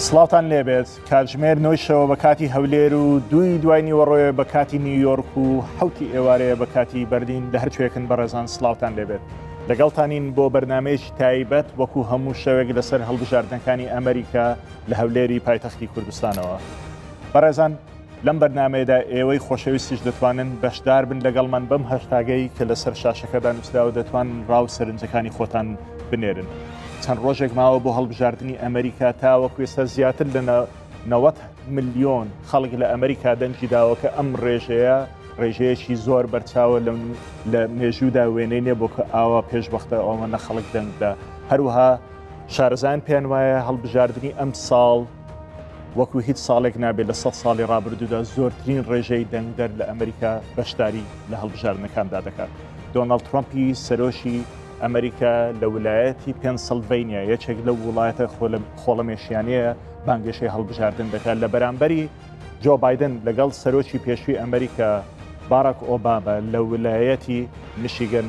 سڵاوتان لێبێت کاتژمێر 9 بە کاتی هەولێر و دوای نیوەڕۆیە بە کاتی نیویۆرک و 7 ئێوارەیە بە کاتی بەردین لە هەرچوێکن بەڕێزان سڵاوتان لێبێت لەگەڵتانین بۆ بەرنمەیەکی تایبەت وەکو هەموو شەوێک لەسەر هەڵبژاردنەکانی ئەمریکا لە هەولێری پایتەختی کوردستانەوە بەڕێزان لەم بەرنمەیەدا ئێوەی خۆشەویستیش دەتوانن بەشدار بن لەگەڵمان بەم هەشتاگەی کە لەسەر شاشەکەدا نووسراوە دەتوان ڕاو سەرنجەکانی خۆتان بنێرن چەند ڕۆژێک ماوە بۆ هەڵبژاردننی ئەمریکا تاوەکو ئێستا زیاتر لە 90 ملیۆن خەڵک لە ئەمریکا دەنگی داوە کە ئەم ڕێژەیەکی زۆر بەرچاوە لە مێژوودا وێنەی نێ بۆ کە ئاوا پێشبەختە ئەومەنە خەڵک دەنگدا هەروەها شارەزان پێیان وایە هەڵبژاردننی ئەم ساڵ وەکو هیچ ساڵێک نابێت لە 100 ساڵی ڕابردوودا زۆرترین ڕێژەی دەنگدەر لە ئەمریکا بەشداری لە هەڵبژاردنەکاندا دەکات دۆناڵد ترۆمپی سەرۆشی ئەمریکا لە ویلایەتی پێنسڵڤینیا یەکێک لەو وڵاتە خۆڵەمێشیانەیە بانگێشەی هەڵبژاردن دەکات لە بەرامبەری جۆ بایدن لەگەڵ سەرۆکی پێشووی ئەمریکا باراک ئۆباما لە ویلایەتی میشیگەن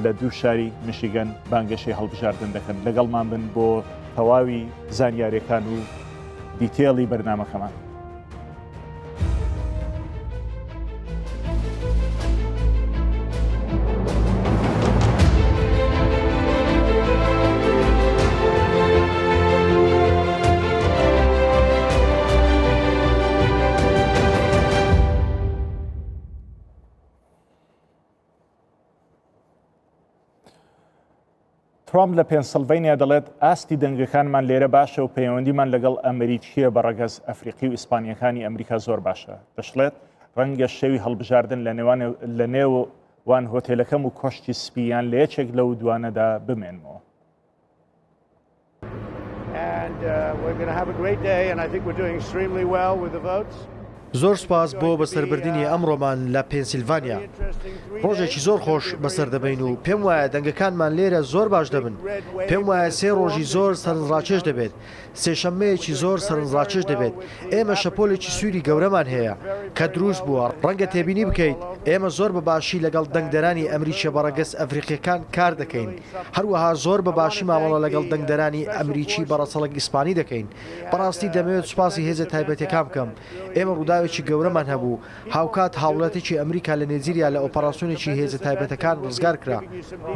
لە دوو شاری میشیگەن بانگێشەی هەڵبژاردن دەکەن لەگەڵمان بن بۆ تەواوی زانیاریەکان و دیتێڵی بەرنامەکەمان. ترامپ لە پێنسڵڤینیا دەڵێت ئاستی دەنگەکانمان لێرە باشە و پەیوەندیمان لەگەڵ ئەمریکیە بە ڕەگەز ئەفریقی و ئیسپانیەکانی ئەمریکا زۆر باشە دەشڵێت ڕەنگە شەوی هەڵبژاردن لە نێوان هۆتێلەکەم و کۆشتی سپیان لە یەکێک لەو دوانەدا بمێنمەوە. زۆر سپاس بۆ بەسەربردننی ئەمڕۆمان لە پێنسیلڤانیا ڕۆژێکی زۆر خۆش بەسەر دەبین و پێم وایە دەنگەکانمان لێرە زۆر باش دەبن پێم وایە 3 ڕۆژی زۆر سەرنجڕاکێش دەبێت سێشەممەیەکی زۆر سەرنجڕاکێش دەبێت ئێمە شەپۆلێکی سووری گەورەمان هەیە کە دروست بووە ڕەنگە تێبینی بکەیت ئێمە زۆر بەباشی لەگەڵ دەنگدەرانی ئەمریکیە بەڕەگەز ئەفریقیەکان کار دەکەین هەروەها زۆر بەباشی مامەڵە لەگەڵ دەنگدەرانی ئەمریکی بەڕەسەڵک ئیسپانی دەکەین بەڕاستی دەمەوێت سوپاسی هێزە تایبەتەکان بکەم ئێمە ڕووداوێکی گەورەمان هەبوو هاوکات هاوڵاتێکی ئەمریکا لە نێزیریا لە ئۆپەراسیۆنێکی هێزە تایبەتەکان ڕزگار کرا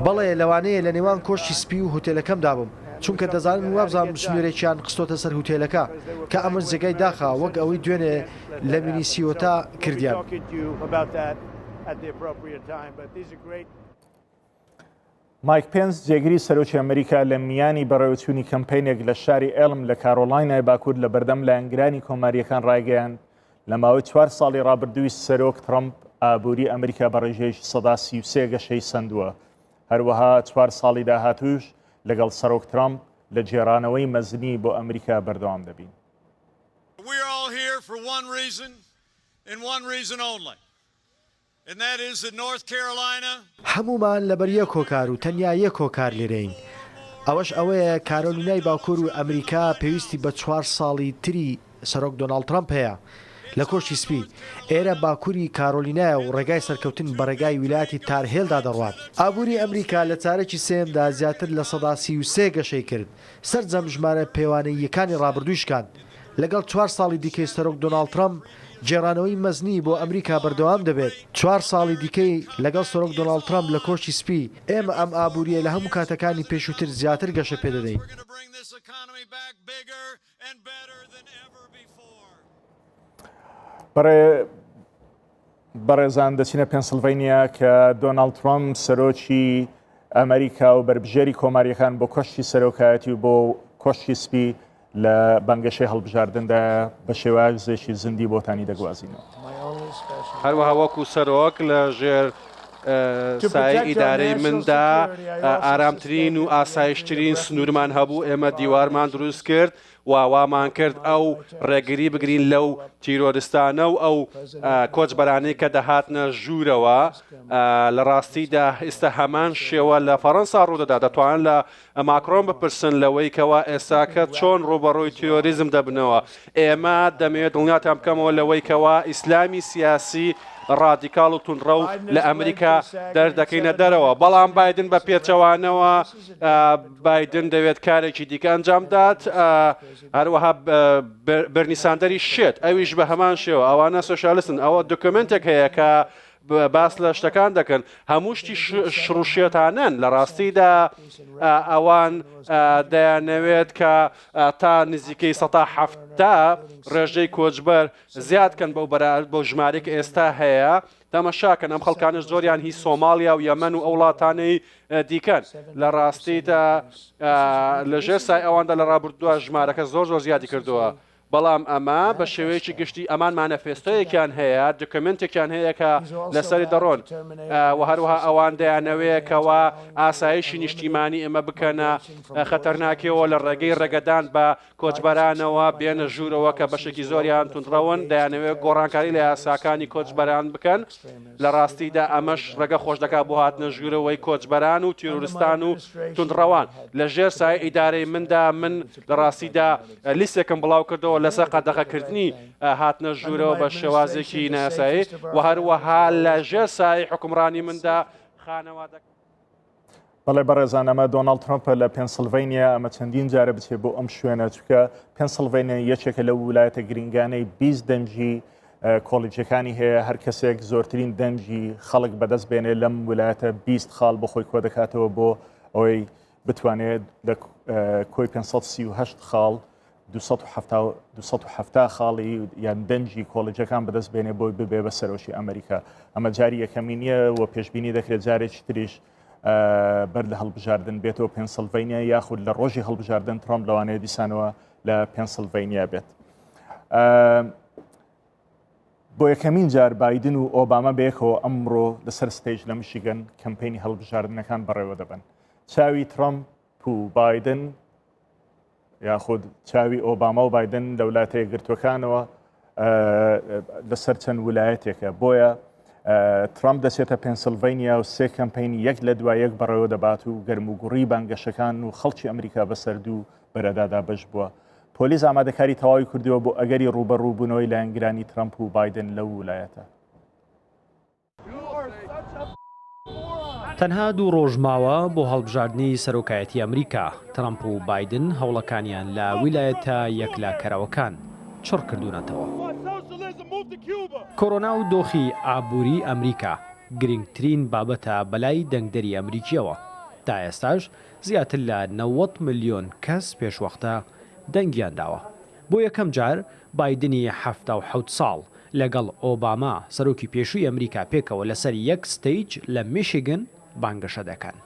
بەڵێ لەوانەیە لە نێوان کۆشتی سپی و هۆتێلەکەم دابم چونکە دەزانم وابزانم سنوورێکیان قستۆتە سەر هوتێلەکە کە ئەمە جێگای داخە وەک ئەوەی دوێنێ لە مینیسیۆتا کردیان. مایک پێنس جێگیری سەرۆکی ئەمریکا لە میانی بەڕێوەچوونی کەمپینێک لە شاری ئێڵم لە کارۆلاینای باکوور لە بەردەم لایەنگرانی کۆماریەکان ڕایگەیاند لە ماوەی 4 ساڵی ڕابردووی سەرۆک ترامپ ئابووری ئەمریکا بە ڕێژەیەکی 133 گەشەی سندووە هەروەها 4 ساڵی داهاتووش لەگەڵ سەرۆک ترامپ لە جێرانەوەی مەزنی بۆ ئەمریکا بەردەوام دەبین. هەمومان لەبەر یەک هۆکار و تەنیا یەک هۆکار لێرەین ئەوەش ئەوەیە کارۆلینای باکوور و ئەمریکا پێویستی بە 4 ساڵی تری سەرۆک دۆناڵد ترامپ هەیە لە کۆشتی سپی ئێرە باکووری کارۆلینایە و ڕێگای سەرکەوتن بە ڕێگای ویلایەتی تارهێلدا دەڕوات ئابووری ئەمریکا لە چارەکی سێمدا زیاتر لە 133 گەشەی کرد سەرجەم ژمارە پەیوانەییەکانی ڕابردووشکان لەگەڵ 4 ساڵی دیکەی سەرۆک دۆناڵد ترامپ جێرانەوەی مەزنی بۆ ئەمریکا بەردەوام دەبێت 4 ساڵی دیکەی لەگەڵ سەرۆک دۆناڵد ترامپ لە کۆشتی سپی ئێمە ئەم ئابووریە لە هەموو کاتەکانی پێشووتر زیاتر گەشە پێدەدەین. بەڕێزان دەچینە پێنسڵڤینیا کە دۆناڵد ترامپ سەرۆکی ئەمریکا و بەربژێری کۆماریەکان بۆ کۆشتی سەرۆکایەتی و بۆ کۆشتی سپی لە بانگەشەی هەڵبژاردندا بە شێوازێکی زندی بۆتانی دەگوازینەوە. هەروەها وەکو سەرۆک لە ژێر سای ئیدارەی مندا ئارامترین و ئاسایشترین سنوورمان هەبوو ئێمە دیوارمان دروست کرد واوامان کرد ئەو ڕێگری بگرین لەو تیرۆریستانە و ئەو کۆچبەرانەی کە دەهاتنە ژوورەوە لە ڕاستیدا ئێستا هەمان شێوە لە فەڕەنسا ڕوودەدا دەتوانن لە ماکرۆن بپرسن لەوەی کەوا ئێستاکە چۆن ڕوبەڕووی تیۆریزم دەبنەوە ئێمە دەمەوێت دڵنیاتان بکەمەوە لەوەی کەوا ئیسلامی سیاسی ڕادیکاڵ و تونڕە و لە ئەمریکا دەردەکەینە دەرەوە بەڵام بایدن بە پێچەوانەوە بایدن دەوێت کارێکی دیکە ئەنجام دات هەروەها بەرنیساندەری شێت ئەویش بە هەمان شێوە ئەوانە سۆشالستن ئەوە دکمنتێک هەیە کە باس لە شتەکان دەکەن هەموو شتی شڕوشێتانەن لە ڕاستیدا ئەوان دەیانەوێت کە تا نزیکەی 1970 ڕێژەی کۆچبەر زیادکەن بۆ ژمارەی کە ئێستا هەیە تەمەشاکەن ئەم خەڵکانش زۆریان هی سۆمالیا و یەمەن و ئەو وڵاتانەی دیکەن لە ڕاستیدا لەژێر سای ئەواندا لە ڕابردووە ژمارەکە زۆر زیادی کردووە بەڵام ئەمە بە شێوەیەکی گشتی ئەمان مانەفێستۆیەکیان هەیە دکمنتێکیان هەیە کە لەسەری دەڕۆن و هەروەها ئەوان دەیانەوەیەکەوە ئاسایشی نیشتیمانی ئێمە بکەنە خەتەرناکیەوە لە ڕێگەی ڕێگەدان بە کۆچبەرانەوە بێنە ژوورەوە کە بەشێکی زۆریان تونندڕەون دەیانەوێت گۆڕانکاری لە یاساکانی کۆچبەران بکەن لە ڕاستیدا ئەمەش ڕێگە خۆش دەکات بۆ هاتنە ژوورەوەی کۆچبەران و تیرۆریستان و تونندڕەوان لە ژێر سای ئیدارەی مندا من لە ڕاستیدا لیستێکم بڵاو کردەوە لەسەر قەدەغەکردنی هاتنە ژوورەوە بە شێوازێکی ناسایی و هەروەها لە ژێر سای حکومڕانی مندا خانەوادەکە بەڵێ بەڕێزان ئەمە دۆناڵد ترۆمپە لە پێنسڵڤینیا ئەمە چەندین جارە بچێت بۆ ئەم شوێنە چکە پێنسڵڤینیا یەکێکە لە ویلایەتە گرنگانەی 20 دەنجی کۆلیجەکانی هەیە هەر کەسێک زۆرترین دەنجی خەڵک بەدەست بێنێ لەم ویلایەتە 20 خاڵ بۆ خۆی کۆ دەکاتەوە بۆ ئەوەی بتوانێت لە کۆی 538 خاڵ 270 خاڵی یان دەنجی کۆڵجەکان بەدەست بێنێ بۆی ببێ بە سەرۆشی ئەمریکا ئەمە جاری یەکەمی نییە و پێشببینی دەکرێت جارێکی تریش بەر لە هەڵبژاردن بێتەوە پێنسڵڤینیا یاخود لە ڕۆژی هەڵبژاردن ترۆمپ لەوانەیە دیسانەوە لە پێنسڵڤینیا بێت. بۆ یەکەمین جار بایدن و ئۆباما بەیەکەوە ئەمڕۆ لەسەر ستێج لە میشیگەن کەمپینی هەڵبژاردنەکان بەڕێوە دەبن. چاوی ترۆمپ و بایدن یاخود چاوی ئۆباما و بایدن لە وڵاتە یەکگرتووەکانەوە لەسەر چەند ویلایەتێکە بۆیە ترامپ دەچێتە پێنسڵڤینیا و سێ کەمپینی یەک لە دوای یەک بەڕێوە دەبات و گەرموگوڕی بانگەشەکان و خەڵکی ئەمریکا بەسەر دوو بەرەدادا بەش بووە. پۆلیس ئامادەکاری تەواوی کردووە بۆ ئەگەری ڕوبەڕووبوونەوەی لایەنگرانی ترامپ و بایدن لەو ویلایەتە. تەنها دوو ڕۆژ ماوە بۆ هەڵبژاردننی سەرۆکایەتی ئەمریکا ترامپ و بایدن هەوڵەکانیان لە ویلایەتە یەکلاکەرەوەکان چڕ کردوونەتەوە. کۆرۆنا و دۆخی ئابووری ئەمریکا گرنگترین بابەتە بەلای دەنگدەری ئەمریکیەوە. تا ئێستاش زیاتر لە 90 ملیۆن کەس پێشوەختە دەنگیان داوە. بۆ یەکەم جار بایدنی 77 ساڵ لەگەڵ ئۆباما سەرۆکی پێشووی ئەمریکا پێکەوە لەسەر یەک ستەیج لە میشیگن بانگەشە دەکەن.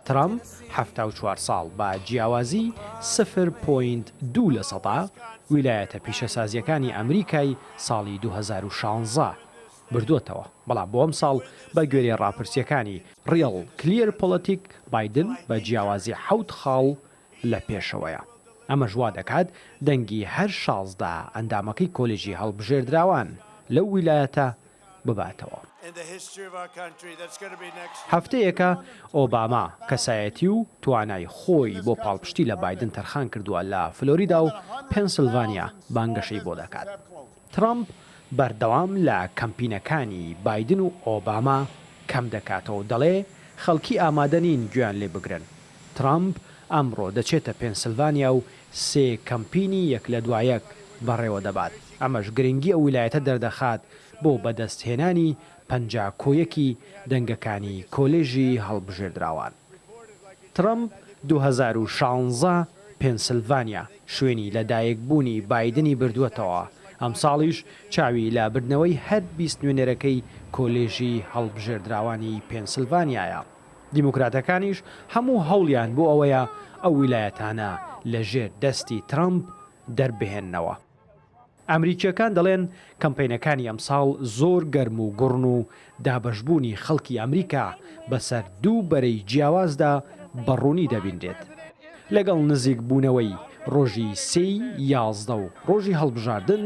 ترامپ 74 ساڵ بە جیاوازی 0.2% ویلایەتە پیشەسازیەکانی ئەمریکای ساڵی 2016 بردووەتەوە. بەڵام بۆ ئەم ساڵ بە گوێرەی ڕاپرسیەکانی ڕیڵ کلیر پۆلەتیک بایدن بە جیاوازی 7 خاڵ لە پێشەوەیە. ئەمە ژوا دەکات دەنگی هەر 16 ئەندامەکەی کۆلێژی هەڵبژێردراوان لەو ویلایەتە بباتەوە. هەفتەیەکە ئۆباما کەسایەتی و توانای خۆی بۆ پاڵپشتی لە بایدن تەرخان کردووە لە فلۆریدا و پێنسڵڤانیا بانگەشەی بۆ دەکات. ترامپ بەردەوام لە کەمپینەکانی بایدن و ئۆباما کەم دەکاتەوە دەڵێ خەڵکی ئامادەنین گویان لێ بگرن. ترامپ ئەمڕۆ دەچێتە پێنسڵڤانیا و سێ کەمپینی یەک لە دوایەک بەڕێوە دەبات. ئەمەش گرنگی ئەو ویلایەتە دەردەخات بۆ بەدەستهێنانی 50 کۆیەکی دەنگەکانی کۆلێژی هەڵبژێردراوان. ترامپ 2016 پێنسڵڤانیا شوێنی لەدایکبوونی بایدنی بردووەتەوە. ئەم ساڵیش چاوی لە بردنەوەی هەر 20 نوێنەرەکەی کۆلێژی هەڵبژێردراوانی پێنسڵڤانیایە. دیموکراتەکانیش هەموو هەوڵیان بۆ ئەوەیە ئەو ویلایەتانە لە ژێر دەستی ترامپ دەربهێننەوە. ئەمریکیەکان دەڵێن کەمپینەکانی ئەمساڵ زۆر گەرم و گوڕن و دابەشبوونی خەڵکی ئەمریکا بەسەر دوو بەرەی جیاوازدا بەڕوونی دەبیندرێت. لەگەڵ نزیک بوونەوەی ڕۆژی 11 و ڕۆژی هەڵبژاردن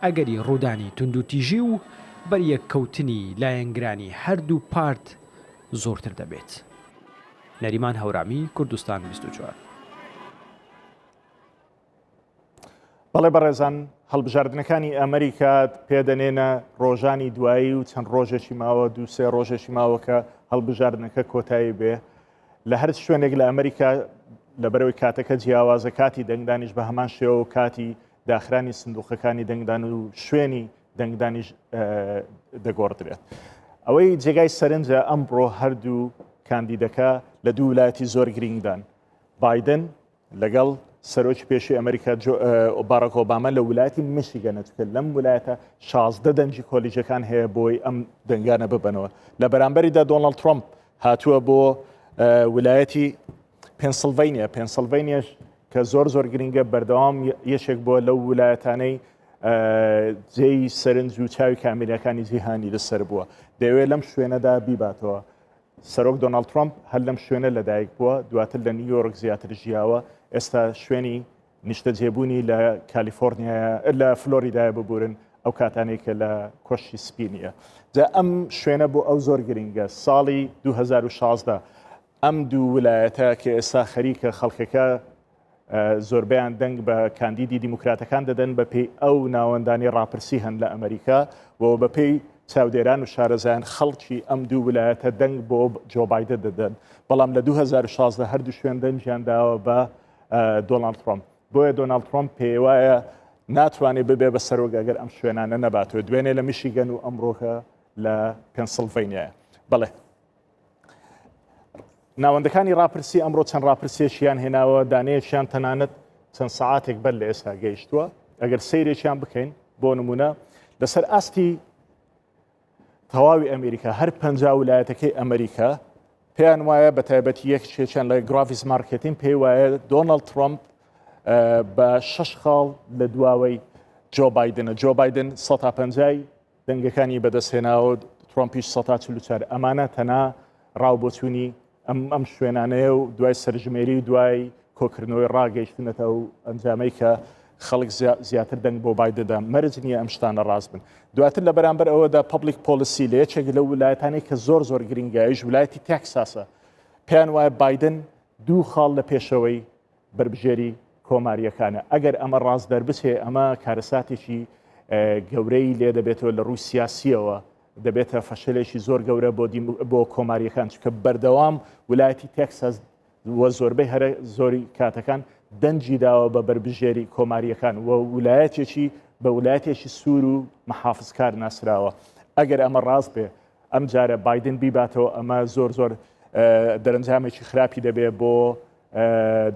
ئەگەری ڕوودانی توندوتیژی و بەریەککەوتنی لایەنگرانی هەردوو پارت زۆرتر دەبێت. نەریمان هەورامی، کوردستان 24. بەڵێ بەڕێزان هەڵبژاردنەکانی ئەمریکا پێدەنێنە ڕۆژانی دوایی و چەند ڕۆژێکی ماوە 2-3 ڕۆژێکی ماوە کە هەڵبژاردنەکە کۆتایی بێ لە هەر شوێنێک لە ئەمریکا لەبەرەوەی کاتەکە جیاوازە کاتی دەنگدانیش بە هەمان شێوە کاتی داخرانی سندوقەکانی دەنگدان و شوێنی دەنگدانیش دەگۆڕدرێت. ئەوەی جێگای سەرنجە ئەمڕۆ هەردوو کاندیدەکە لە دوو ویلایەتی زۆر گرنگدان. بایدن لەگەڵ سەرۆکی پێشووی ئەمریکا باراک ئۆباما لە ویلایەتی میشیگەنە چکە لەم ویلایەتە 16 دەنجی کۆلیژەکان هەیە بۆی ئەم دەنگانە ببنەوە. لە بەرامبەریدا دۆناڵد ترۆمپ هاتووە بۆ ویلایەتی پێنسیلڤانیاش کە زۆر گرنگە بەردەوام یەکێک بۆ لەو ویلایەتانەی جێی سەرنج و چاوی کامیریەکانی جیهانی لەسەر بووە. دەیەوێت لەم شوێنەدا بیباتەوە. سەرۆک دۆناڵد ترۆمپ هەر لەم شوێنە لەدایک بووە، دواتر لە نیویۆرک زیاتر ژیاوە، ئێستا شوێنی نیشتە جێبوونی لە کالیفۆرنیا لە فلۆریدای ببورن ئەو کاتانێک کە لە کۆشی سپینیە. جا ئەم شوێنە بۆ ئەو زۆر گرنگە. ساڵی 2016 ئەم دوو ویلایەتە کە ئێستا خەریکە خەڵکەکە زۆربیان دەنگ بە کاندیدی دیموکراتەکان دەدەن بە پێی ئەو ناوەندانی ڕاپرسی هەن لە ئەمریکا و بە پێی چاودێران و شارەزایان خەڵکی ئەم دوو ویلایەتە دەنگ بۆ جۆ بایدن دەدەن. بەڵام لە 2016 هەردوو شوێن دەنجیان داوە بە دۆناڵد ترۆمپ. بۆیە دۆناڵد ترۆمپ پێی وایە ناتوانێت ببێ بە سەرۆک ئەگەر ئەم شوێنانە نەباتەوە. دوێنێ لە میشیگەن و ئەمڕۆکە لە پێنسیلڤانیایە. بەڵێ ناوەندەکانی ڕاپرسی ئەمڕۆ چەند ڕاپرسێکیان هێناوە، دانەیەکیان تەنانەت چەند سەعاتێک بەر لە ئێستا گەیشتووە. ئەگەر سەیرێکیان بکەین بۆ نمونە لەسەر ئاستی تەواوی ئەمریکا هەر 50 ویلایەتەکەی ئەمریکا پێیان وایە بە تایبەتی یەکێکیان لە گرافیس مارکتین پێی وایە دۆناڵد ترۆمپ بە 6 خاڵ لە دواوەی جۆ بایدنە. جۆ بایدن 150 دەنگەکانی بەدەستهێناوە، ترۆمپیش 144. ئەمانە تەنا ڕاوبۆچوونی ئەم شوێنانەیە و دوای سەرژمێری دوای کۆکردنەوەی ڕاگەیشتنەتە و ئەنجامەی کە خەڵک زیاتر دەنگ بۆ بایدەدا. مەرج نییە ئەم شتانە ڕاست بن. دواتر لە بەرامبەر ئەوەدا پبلیک پۆلیسی لە یەکێک لە ویلایەتانی کە زۆر گرنگایش ویلایەتی تێکساسە پێیان وایە بایدن 2 خاڵ لە پێشەوەی بربژێری کۆماریەکانە. ئەگەر ئەمە ڕاست دەربچێ ئەمە کارەساتێکی گەورەی لێ دەبێتەوە لە ڕووی سیاسیەوە، دەبێتە فەشەلێکی زۆر گەورە بۆ کۆماریەکان، چکە بەردەوام ویلایەتی تێکساس وە زۆربەی هەرە زۆری کاتەکان دەنجی داوە بە بربژێری کۆماریەکان و ویلایەتێکی بە ویلایەتێکی سوور و محافزکار ناسراوە. ئەگەر ئەمە ڕاست بێ ئەم جارە بایدن بیباتەوە، ئەمە زۆر دەرەنجامێکی خراپی دەبێت بۆ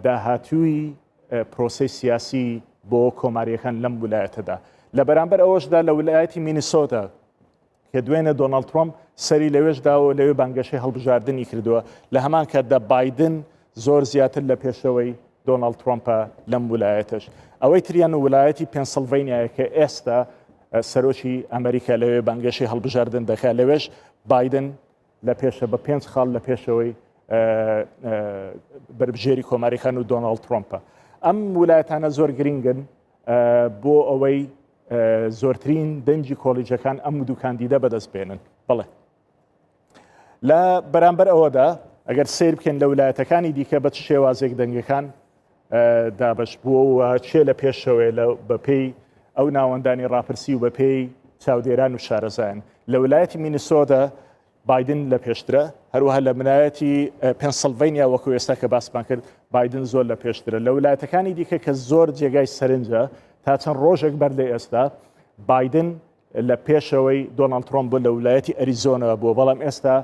داهاتووی پرۆسی سیاسی بۆ کۆماریەکان لەم ویلایەتەدا. لە بەرامبەر ئەوەشدا لە ویلایەتی مینیسۆتا کە دوێنێ دۆناڵد ترۆمپ سەری لەوێشداوە لەوێ بانگەشەی هەڵبژاردننی کردووە، لە هەمان کاتدا بایدن زۆر زیاتر لە پێشەوەی دۆناڵد ترۆمپە لەم ویلایەتەش. ئەوەی تریان و ویلایەتی پێنسیلڤانیایە کە ئێستا سەرۆکی ئەمریکا لەوێ بانگەشەی هەڵبژاردن دەکات، لەوێش بایدن لە پێشە بە 5 خاڵ لە پێشەوەی بربژێری کۆماریەکان و دۆناڵد ترۆمپە. ئەم ویلایەتانە زۆر گرنگن بۆ ئەوەی زۆرترین دەنجی کۆلیجەکان ئەم دوو کاندیدە بەدەست بێنن. بڵێ لە بەرامبەر ئەوەدا ئەگەر سیر بکەن لە ویلایەتەکانی دیکە بە چ شێوازێک دەنگەکان دابش بووە و چێ لە پێشەوەی بە پێی ئەو ناوەندانی ڕاپرسی و بە پێی چاودێران و شارەزایان. لە ویلایەتی مینیسۆدا بایدن لە پێشترە، هەروەها لە ویلایەتی پێنسیلڤانیا وەکو ئێستا کە باسمان کرد بایدن زۆر لە پێشترە. لە ویلایەتەکانی دیکە کە زۆر جێگای سەرنجە تا چەند ڕۆژێک بەر لە ئێستا بایدن لە پێشەوەی دۆناڵد ترۆمپ بوو لە ویلایەتی ئەریزۆنەوە بووە، بەڵام ئێستا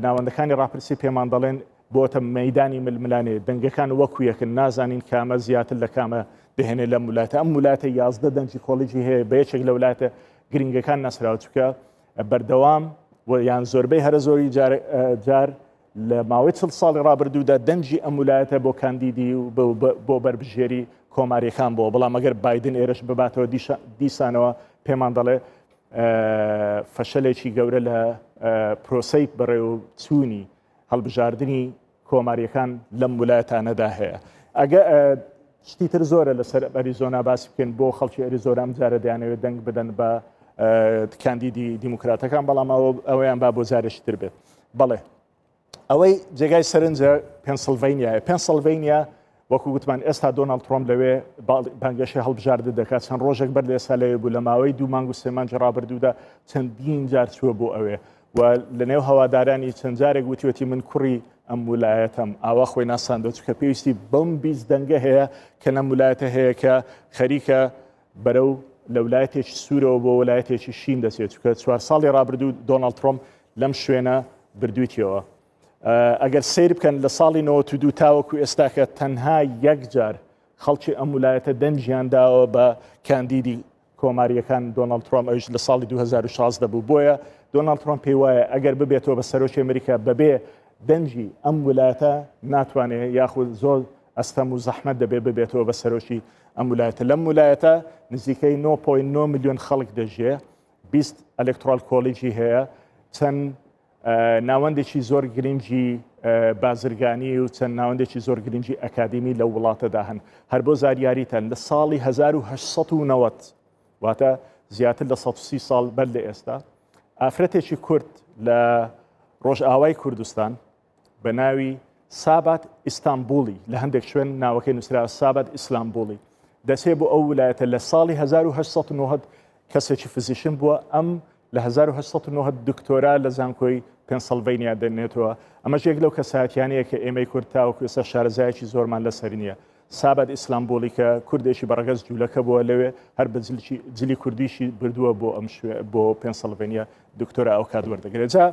ناوەندەکانی ڕاپرسی پێمان دەڵێن بۆتە مەیدانی ململانێ دەنگەکان وەکویەکن، نازانین کامە زیاتر لە کامە دەهێنێ لە ویلایەتە. ئەم ویلایەتە 11 دەنجی کۆلیجی هەیە، بە یەکێک لە ویلایەتە گرنگەکان نەسراوە، چونکە بەردەوام یان زۆربەی هەرە زۆری جار لە ماوەی 40 ساڵی ڕابردوودا دەنجی ئەم ویلایەتە بۆ کاندیدی و بۆ بربژێری کۆماریەکان بۆ. بەڵام ئەگەر بایدن ئێرەش بباتەوە دیسانەوە پێمان دەڵێ فەشەلێکی گەورە لە پرۆسەی بەڕێ و چوونی هەڵبژاردننی کۆماریەکان لەم ویلایەتانەدا هەیە. ئەگە شتی تر زۆرە لەسەر ئەریزۆنا باسی بکەین بۆ خەڵکی ئەریزۆنا ئەم جارە دەیانەوێت دەنگ بدەن بە کاندیدی دیموکراتەکان، بەڵام ئەوەیان با بۆ جارێکی تر بێت. بەڵێ ئەوەی جێگای سەرنجە پێنسیلڤانیایە. پێنسیلڤانیا وەکو گوتمان ئێستا دۆناڵد ترۆمپ لەوێ بانگەشی هەڵبژاردن دەکات، چەند ڕۆژێک بەر لە ئێستا لەوێ بوو، لە ماوەی 2 مانگ و 3 مانگی ڕابردوودا چەندین جار چووە بۆ ئەوێ و لە نێو هەوادارانی چەند جارێک وتیوەتی من کوڕی ئەم ویلایەتەم ئاوا خۆی ناساندۆ چکە پێویستی بەم بیست دەنگە هەیە کە لەم ویلایەتە هەیە کە خەریکە بەرەو لە ویلایەتێکی سوورەوە بۆ ویلایەتێکی شین دەچێت چکە 4 ساڵی ڕابردوو دۆناڵد ترۆمپ لەم شوێنە بردوویتەوە. ئەگەر سیر بکەن لە ساڵی 92 تاوەکو ئێستا کە تەنها یەک جار خەڵکی ئەم ویلایەتە دەنجیان داوە بە کاندیدی کۆماریەکان دۆناڵد ترۆمپ ئەوش لە ساڵی 2016 بوو. بۆیە دۆناڵد ترۆمپ پێی وایە ئەگەر ببێتەوە بە سەرۆکی ئەمریکا بەبێ دەنجی ئەم ویلایەتە ناتوانێت یاخود زۆر ئەستەم و زەحمەت دەبێت ببێتەوە بە سەرۆکی ئەم ویلایەتە. لەم ویلایەتە نزیکەی 9.9 میلیۆن خەڵک دەژێ، 20 ئەلێکتۆرال کۆلیجی هەیە، چەند ناوەندێکی زۆر گرنگی بازرگانی و چەند ناوەندێکی زۆر گرنگی ئەکادمی لە وڵاتەدا هەن. هەر بۆ زاریاریتە لە ساڵی 1890 واتە زیاتر لە 130 ساڵ بەر لە ئێستا ئافرەتێکی کورد لە ڕۆژئاوای کوردستان بە ناوی سابات ئیستانبولی لە هەندێک شوێن ناوەکەی نووسرا سابات ئیسلامبولی دەچێت بۆ ئەو ویلایەتە. لە ساڵی 1890 کەسێکی فزیشن بووە، ئەم لە 1990 دکتۆرا لە زانکۆی پێنسڵڤینیا دەنێتەوە. ئەمەش یەک لەو کەساتیانەیە کە ئێمەی کورد تاوەکو ئێستا شارەزایەکی زۆرمان لەسەر نییە. سابات ئیسلامبولی کە کوردێکی بەڕگەز جوولەکە بووە لەوێ هەر بە جلی کوردیشی بردووە بۆ ئەم بۆ پێنسڵڤینیا دکتۆرا ئەو کات وەردەگرێت. جا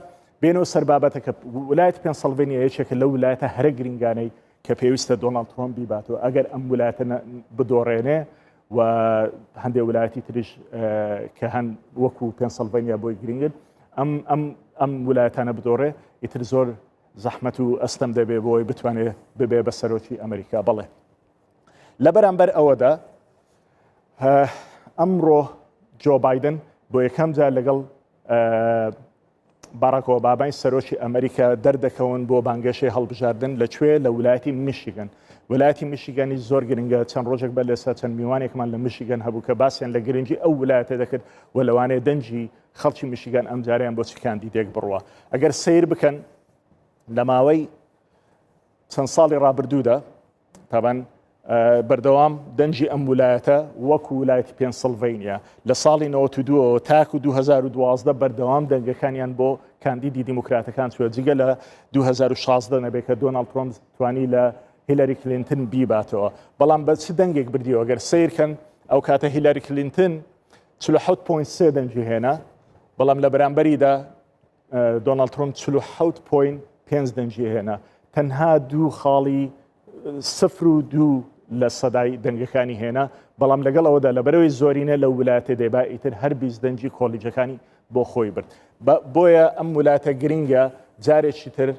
بێنەوە سەر بابەتە کە ویلایەت پێنسڵڤینیا یەکێکە لەو ویلایەتە هەرە گرنگانەی کە پێویستە دۆناڵد ترۆمپ بیباتەوە. ئەگەر ئەم ویلایەتە بدۆڕێنێ و هەندێک ویلایەتی تریش کە هەن وەکو پێنسڵڤینیا بۆی گرنگن ئەم ویلایەتانە بدۆڕێ ئیتر زۆر زەحمەت و ئەستەم دەبێ بۆی بتوانێت ببێ بە سەرۆکی ئەمریکا. بەڵێ لە بەرامبەر ئەوەدا ئەمڕۆ جۆ بایدن بۆ یەکەم جار لەگەڵ باراک ئۆبامای سەرۆکی ئەمریکا دەردەکەون بۆ بانگەشەی هەڵبژاردن لەکوێ لە ویلایەتی میشیگەن. ویلایەتی میشیگەنی زۆر گرنگە، چەند ڕۆژێک بە لێسا چەند میوانێکمان لە میشیگەن هەبوو کە باسییان لە گرنگی ئەو ویلایەتە دەکرد و لەوانەیە دەنجی خەڵکی میشیگەن ئەم جاریان بۆچی کاندیدێک بڕوە. ئەگەر سیر بکەن لە ماوەی چەند ساڵی ڕابردوودا تابان بەردەوام دەنجی ئەم ویلایەتە وەکو ویلایەتی پێنسڵڤینیا لە ساڵی 92 تاکو 2012 بەردەوام دەنگەکانیان بۆ کاندیدی دیموکراتەکان چوە، جگە لە 2016 نەبێت کە دۆناڵد ترۆمپ توانی لە هیلاری کلینتن بیباتەوە. بەڵام بە چ دەنگێک بردیەوە؟ ئەگەر سیرکەن ئەو کاتە هیلاری کلینتن 47.3 دەنجی هێنا، بەڵام لە بەرامبەریدا دۆناڵد ترۆمپ 47.5 دەنجی هێنا. تەنها دوو خاڵی 0.2 لە سەدای دەنگەکانی هێنا. بەڵام لەگەڵ ئەوەدا لە بەرەوەی زۆرینە لە ویلایەتە دەیبا ئیتر هەر 20 دەنجی کۆلیجەکانی بۆ خۆی برد. بۆیە ئەم ویلایەتە گرنگە جارێکی تر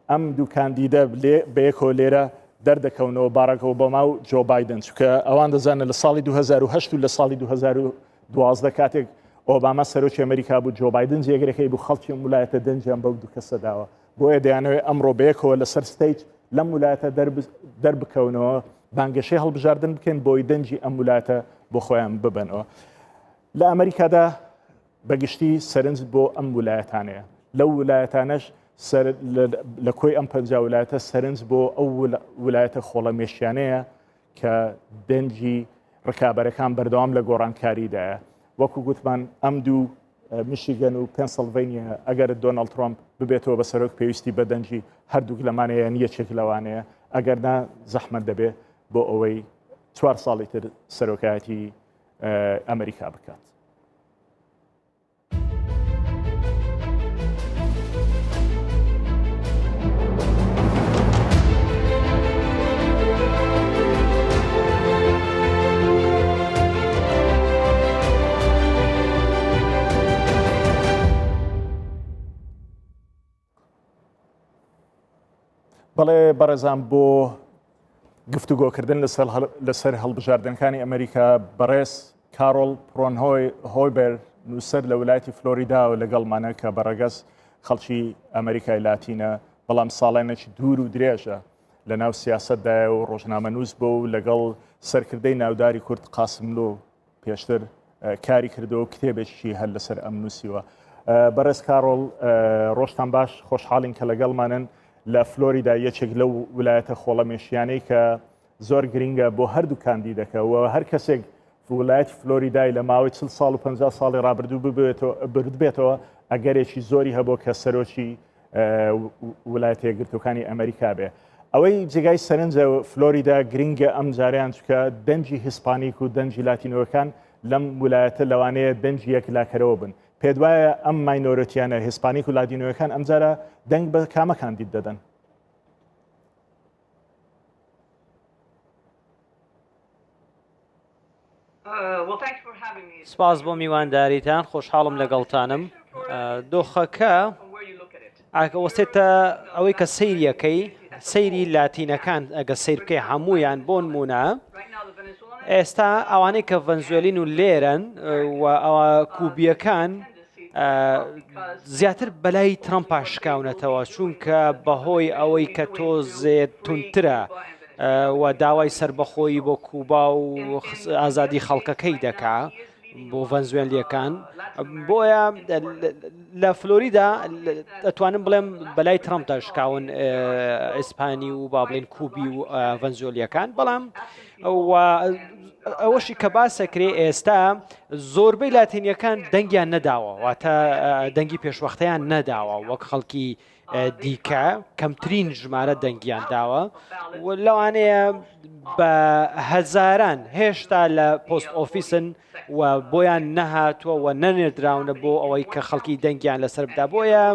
ئەم دوو کاندیدە بەیەکەوە لێرە دەردەکەونەوە باراک ئۆباما و جۆ بایدن، چکە ئەوان دەزانن لە ساڵی 2008 و لە ساڵی 2012 کاتێک ئۆباما سەرۆکی ئەمریکا بوو جۆ بایدن جێگرەکەی بوو خەڵکی ویلایەتە دەنجیان بەو دوو کەسە داوە. بۆیە دەیانەوێت ئەمڕۆ بەیەکەوە لەسەر ستەیج لەم ویلایەتە دەربکەونەوە بانگەشەی هەڵبژاردن بکەن بۆی دەنجی ئەم ویلایەتە بۆ خۆیان ببنەوە. لە ئەمریکادا بەگشتی سەرنج بۆ ئەم ویلایەتانەیە. لەو ویلایەتانەش لە کۆی ئەم 50 ویلایەتە سەرنج بۆ ئەو ویلایەتە خۆڵەمێشیانەیە کە دەنجی ڕکابەرەکان بەردەوام لە گۆڕانکاریدایە. وەکو گوتمان ئەم دوو میشیگەن و پێنسڵڤینیا ئەگەر دۆناڵد ترۆمپ ببێتەوە بە سەرۆک پێویستی بە دەنجی هەردووک لەمانەیە یەکێک لەوانەیە، ئەگەر نا زەحمەت دەبێت بۆ ئەوەی 4 ساڵی تر سەرۆکایەتی ئەمریکا بکات. بەڵێ بەڕێزان بۆ گفتوگۆکردن لەسەر هەڵبژاردنەکانی ئەمریکا بەڕێز کارۆل پرۆنهۆیبەر نووسەر لە ویلایەتی فلۆریدا و لەگەڵمانە کە بەڕێگەز خەڵکی ئەمریکای لاتینە، بەڵام ساڵێنێکی دوور و درێژە لە ناو سیاسەتدایە و ڕۆژنامەنووس بۆ و لەگەڵ سەرکردەی ناوداری کورد قاسملۆ پێشتر کاری کردەوە کتێبێکی هەر لەسەر ئەم نووسیوە. بەڕێز کارۆڵ ڕۆژتان باش، خۆشحاڵین کە لەگەڵمانن لە فلۆریدا، یەکێک لەو ویلایەتە خۆڵەمێشیانەی کە زۆر گرنگە بۆ هەردوو کاندیدەکەەوە. هەر کەسێک ویلایەتی فلۆریدای لە ماوەی 40 ساڵ و 50 ساڵی ڕابردوو بردبێتەوە ئەگەرێکی زۆری هەبوو کە سەرۆکی وڵایەتە یەکگرتوەکانی ئەمریکا بێ. ئەوەی جێگای سەرنجە فلۆریدا گرنگە ئەم جاریان چکە دەنجی هیسپانیک و دەنجی لاتینەوەکان لەم ویلایەتە لەوانەیە دەنجی یەکلاکەرەوە بن. پێت وایە ئەم ماینۆرەتیانە هیسپانیک و لاتینەوەکان ئەم جارە دەنگ بە کامەکان دیت دەدەن؟ سپاس بۆ میوانداریتان، خۆشحاڵم لەگەڵتانم. دۆخەکە ئاکەوەستێتە ئەوەی کە سەیریەکەی سەیری لاتینەکان ئەگە سیر بکەی هەمویان بۆ نمونە ئێستا ئەوانەی کە ڤەنزوێلین و لێرن و ئەوە کوبیەکان زیاتر بەلای ترەمپا شکاونەتەوە، چونکە بەهۆی ئەوەی کە تۆزێت تونترە و داوای سربەخۆیی بۆ کوبا و ئازادی خەڵکەکەی دەکا بۆ ڤەنزوێلیەکان. بۆیە لە فلۆریدا ئەتوانم بڵێم بەلای ترەمپدا شکاون ئیسپانی و با بڵێن کوبی و ڤەنزوێلیەکان. بەڵام ئەوەشی کە باسەکرێ ئێستا زۆربەی لاتینیەکان دەنگیان نەداوە، واتە دەنگی پێشوەختەیان نەداوە وەک خەڵکی دیکە کەمترین ژمارە دەنگیان داوە و لەوانەیە بە هەزاران هێشتا لە پۆست ئۆفیسن و بۆیان نەهاتووە و نەنێردراونە بۆ ئەوەی کە خەڵکی دەنگیان لەسەر بدا. بۆیە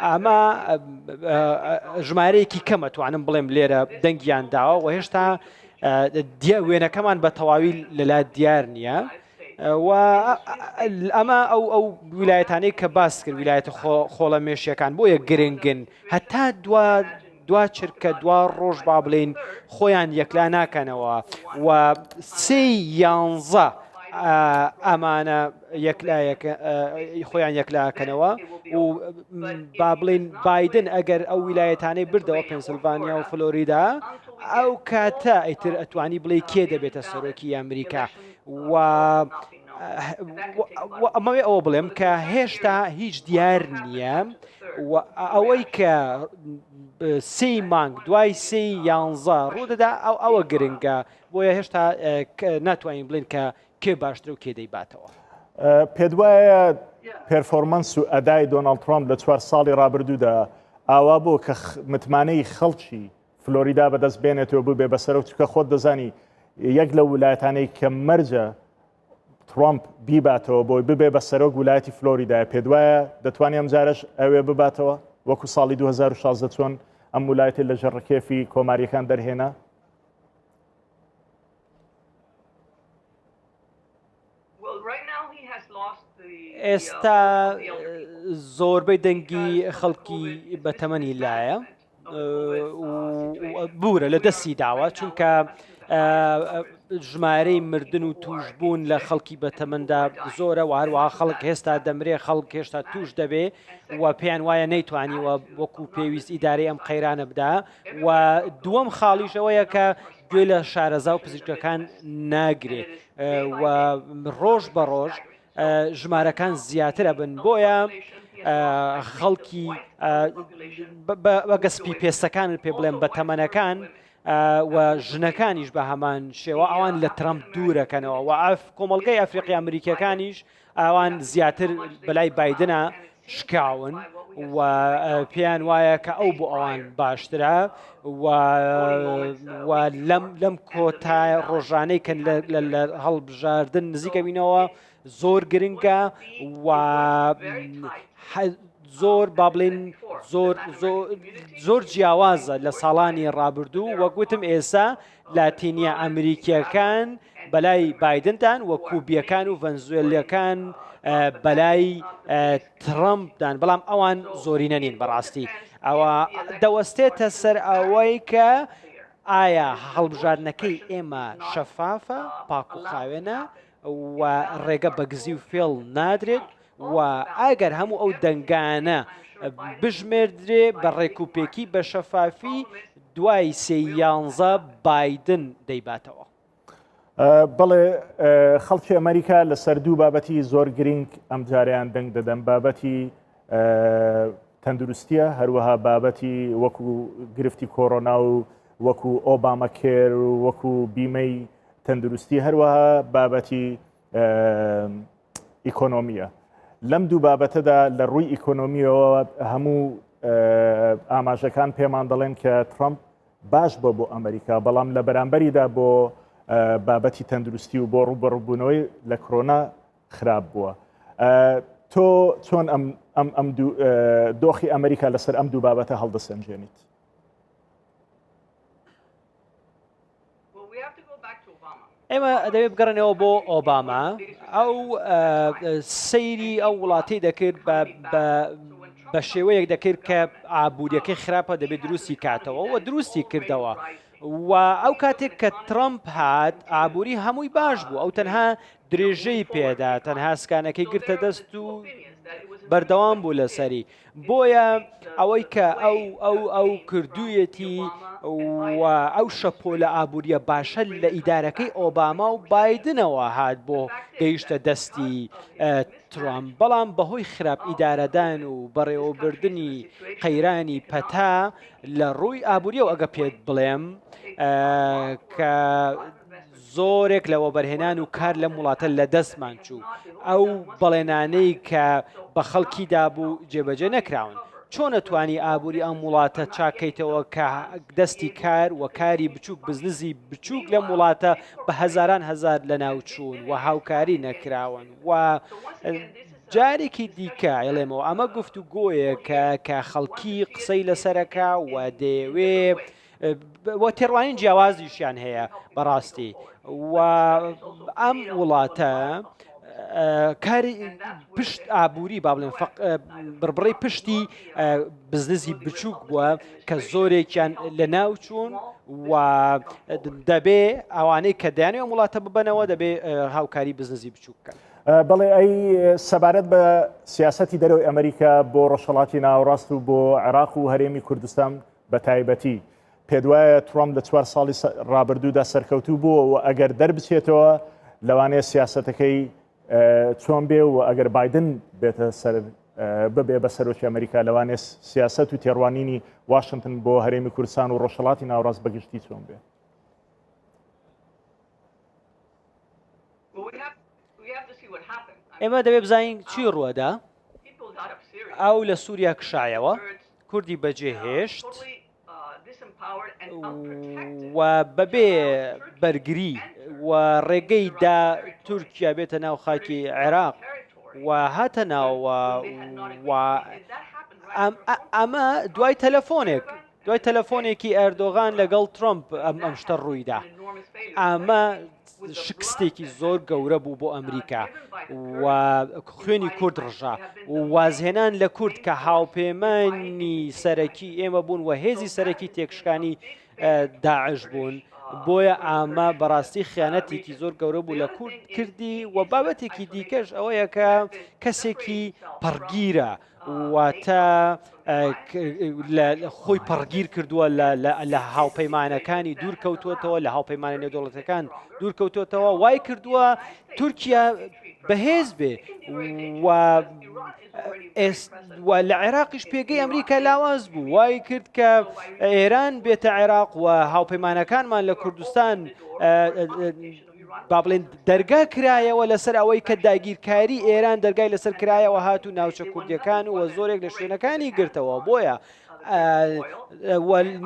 ئەمە ژمارەیەکی کەمە توانم بڵێم لێرە دەنگیان داوە و هێشتا وێنەکەمان بە تەواوی لەلا دیار نییە. و ئەمە ئەو ویلایەتانەی کە باس کرد ویلایەتە خۆڵە مێشیەکان بۆیە گرنگن هەتا دوا چرکە دوا ڕۆژ با بڵێن خۆیان یەکلا ناکەنەوە و 11 ئەمانە خۆیان یەکلاکەنەوە و با بڵێن بایدن ئەگەر ئەو ویلایەتانەی بردەوە پێنسیلڤانیا و فلۆریدا ئەو کاتە ئیتر ئەتوانی بڵێ کێ دەبێتە سەرۆکی ئەمریکا. و ئەمەوێ ئەوە بڵێم کە هێشتا هیچ دیار نییە و ئەوەی کە 3 مانگ دوای 11 ڕوودەدا ئەوە گرنگە، بۆیە هێشتا ناتوانین بڵێن کە کێ باشتر و کێ دەیباتەوە. پێت وایە پێرفۆرمەنس و ئەدای دۆناڵد ترامپ لە 4 ساڵی ڕابردوودا ئاوا بۆ کە متمانەی خەڵکی فلۆریدا بەدەست بێنێتەوە ببێ بەسەر و چکە خۆت دەزانی یەک لە ویلایەتانەی کە مەرجە ترامپ بیباتەوە بۆی ببێ بە سەرۆک ویلایەتی فلۆریدای. پێت وایە دەتوانێت ئەم جارش ئەوێ بباتەوە وەکو ساڵی 2016 چۆن ئەم ویلایەتی لە ژەڕکێفی کۆماریەکان دەرهێنا؟ ئێستا زۆربەی دەنگی خەڵکی بەتەمەنی لایە بورە لە دەستی داوە، چونکە ژمارەی مردن و توشبوون لە خەڵکی بەتەمەندا زۆرە و هەروەها خەڵک هێستا دەمرێ، خەڵک هێشتا توش دەبێ و پێیان وایە نەیتوانیوە وەکو پێویست ئیدارەی ئەم قەیرانە بدا. و دووەم خاڵیشەوەیە کە گوێ لە شارەزا و پزیشکەکان ناگرێت و ڕۆژ بە ڕۆژ ژمارەکان زیاترە بن. بۆیە خەڵکی بەگەسپی پێستەکان پێ بڵێم بە تەمەنەکان و ژنەکانیش بە هەمان شێوە ئەوان لە ترەمپ دوورەکەنەوە و کۆمەڵگەی ئەفریقی ئەمریکیەکانیش ئەوان زیاتر بەلای بایدنە شکاون و پێیان وایە کە ئەو بۆ ئەوان باشترە و لەم کۆتای ڕۆژانەی کە لە هەڵبژاردن نزیکەبینەوە زۆر گرنگە و زۆر با بڵێن زۆر جیاوازە لە ساڵانی ڕابردوو. وەکوتم ئێستا لاتینیا ئەمریکیەکان بەلای بایدنتان و کوبیەکان و ڤەنزوێلیەکان بەلای ترەمپدان، بەڵام ئەوان زۆری نەنین. بەڕاستی ئەوە دەوەستێتە سەر ئەوەی کە ئایا هەڵبژاردنەکەی ئێمە شەفافە پاک و خاوێنە و ڕێگە بەگزی و فێڵ نادرێت و ئەگەر هەموو ئەو دەنگانە بژمێردرێ بە ڕێکوپێکی بە شەفافی دوای 11 بایدن دەیباتەوە. بەڵێ خەڵکی ئەمریکا لەسەر دوو بابەتی زۆر گرنگ ئەم جاریان دەنگ دەدەن، بابەتی تەندروستیە، هەروەها بابەتی وەکو گرفتی کۆڕۆنا و وەکو ئۆباما کێر و وەکو بیمەی تەندروستی، هەروەها بابەتی ئیکۆنۆمیە. لەم دوو بابەتەدا لە ڕووی ئیکۆنۆمیەوە هەموو ئاماژەکان پێمان دەڵێن کە ترامپ باش بۆ ئەمریکا، بەڵام لە بەرامبەریدا بۆ بابەتی تەندروستی و بۆ ڕوبەڕووبوونەوەی لە کۆرۆنا خراپ بووە. تۆ چۆن ئەم دۆخی ئەمریکا لەسەر ئەم دوو بابەتە هەڵدەسەنجێنیت؟ ئێمە دەبێت بگەڕنەوە بۆ ئۆباما، ئەو سەیری ئەو وڵاتی دەکرد بە شێوەیەک دەکرد کە ئابوووریەکەی خراپە دەبێت دروستی کاتەوە و دروستی کردەوە. و ئەو کاتێک کە ترامپ هات ئابووری هەمووی باش بوو، ئەو تەنها درێژەی پێدا، تەنها سکانەکەی گرتە دەست و بەردەوام بوو لەسەری. بۆیە ئەوەی کە ئەو کردوویەتی و ئەو شەپۆ لە ئابوووریە باشە لە ئیدارەکەی ئۆباما و بایدنەوە هات بۆ گەیشتە دەستی ترامپ، بەڵام بەهۆی خراپ ئیدارەدان و بەڕێوەبردننی قەیرانی پەتا لە ڕووی ئابوووریەوە ئەگە پێت بڵێم کە زۆرێک لە وەبەرهێنان و کار لە وڵاتە لە دەستمان چوو. ئەو بەڵێنانەی کە بە خەڵکی دابوو جێبەجێ نەکراون. چۆن نەتوانی ئابووری ئەم وڵاتە چاکەیتەوە کە دەستی کار و کاری بچووک بزنسی بچووک لەم وڵاتە بە هەزاران هەزار لە ناوچوون و هاوکاری نەکراون و جارێکی دیکە ئەڵێمەوە ئەمە گفتوگۆیە کە خەڵکی قسەی لەسەرەکە و دەیەوێ وە تێڕوانین جیاوازیشیان هەیە بەڕاستی. و ئەم وڵاتە کاری پشت ئابووری با بڵێن بڕبڕی پشتی بزنسی بچووک بووە کە زۆرێکیان لە ناو چوون و دەبێ ئەوانەی کە دەیانێت وڵاتە ببەنەوە دەبێ هاوکاری بزنسی بچووک بکەن. بەڵێ ئەی سەبارەت بە سیاسەتی دەرەوەی ئەمریکا بۆ ڕۆژهەڵاتی ناوەڕاست و بۆ عێراق و هەرێمی کوردستان بە تایبەتی پێت وایە ترامپ لە 4 ساڵی ڕابردوودا سەرکەوتوو بووە و ئەگەر دەربچێتەوە لەوانەیە سیاسەتەکەی چۆن بێ و ئەگەر بایدن بێتە سەر ببێ بە سەرۆکی ئەمریکا لەوانێ سیاسەت و تێڕوانینی واشنگتن بۆ هەرێمی کوردستان و ڕۆژهەڵاتی ناوەڕاست بەگشتی چۆن بێ؟ ئێمە دەبێ بزانین چی ڕووەدا. ئەو لە سووریا کشایەوە، کوردی بەجێهێشت و بەبێ بەرگری و ڕێگەی دا تورکیا بێتە ناو خاکی عێراق و هاتە ناوە ئەمە دوای تەلەفۆنێکی ئەردۆغان لەگەڵ ترامپ ئەم شتە ڕوویدا. ئەمە شکستێکی زۆر گەورە بوو بۆ ئەمریکا و خوێنی کورد ڕژا و وازهێنان لە کورد کە هاوپەیمانی سەرەکی ئێمە بوون و هێزی سەرەکی تێکشکانی داعش بوون. بۆیە ئامە بەڕاستی خیانەتێکی زۆر گەورە بوو لە کورد کردی و بابەتێکی دیکەش ئەوەیە کە کەسێکی پەڕگیرە واتە خۆی پەڕگیر کردووە لە هاوپەیمانەکانی دوورکەوتوێتەوە، لە هاوپەیمانە نێودەوڵەتەکان دوورکەوتوێتەوە، وای کردووە تورکیا بەهێز بێ و لە عێراقیش پێگەی ئەمریکا لاواز بوو، وای کرد کە ئێران بێتە عێراق و هاوپەیمانەکانمان لە کوردستان با بڵێن دەرگا کرایەوە لەسەر ئەوەی کە داگیرکاری ئێران دەرگای لەسەر کرایەوە هات و ناوچە کوردیەکان و زۆرێک لە شوێنەکانی گرتەوە. بۆیە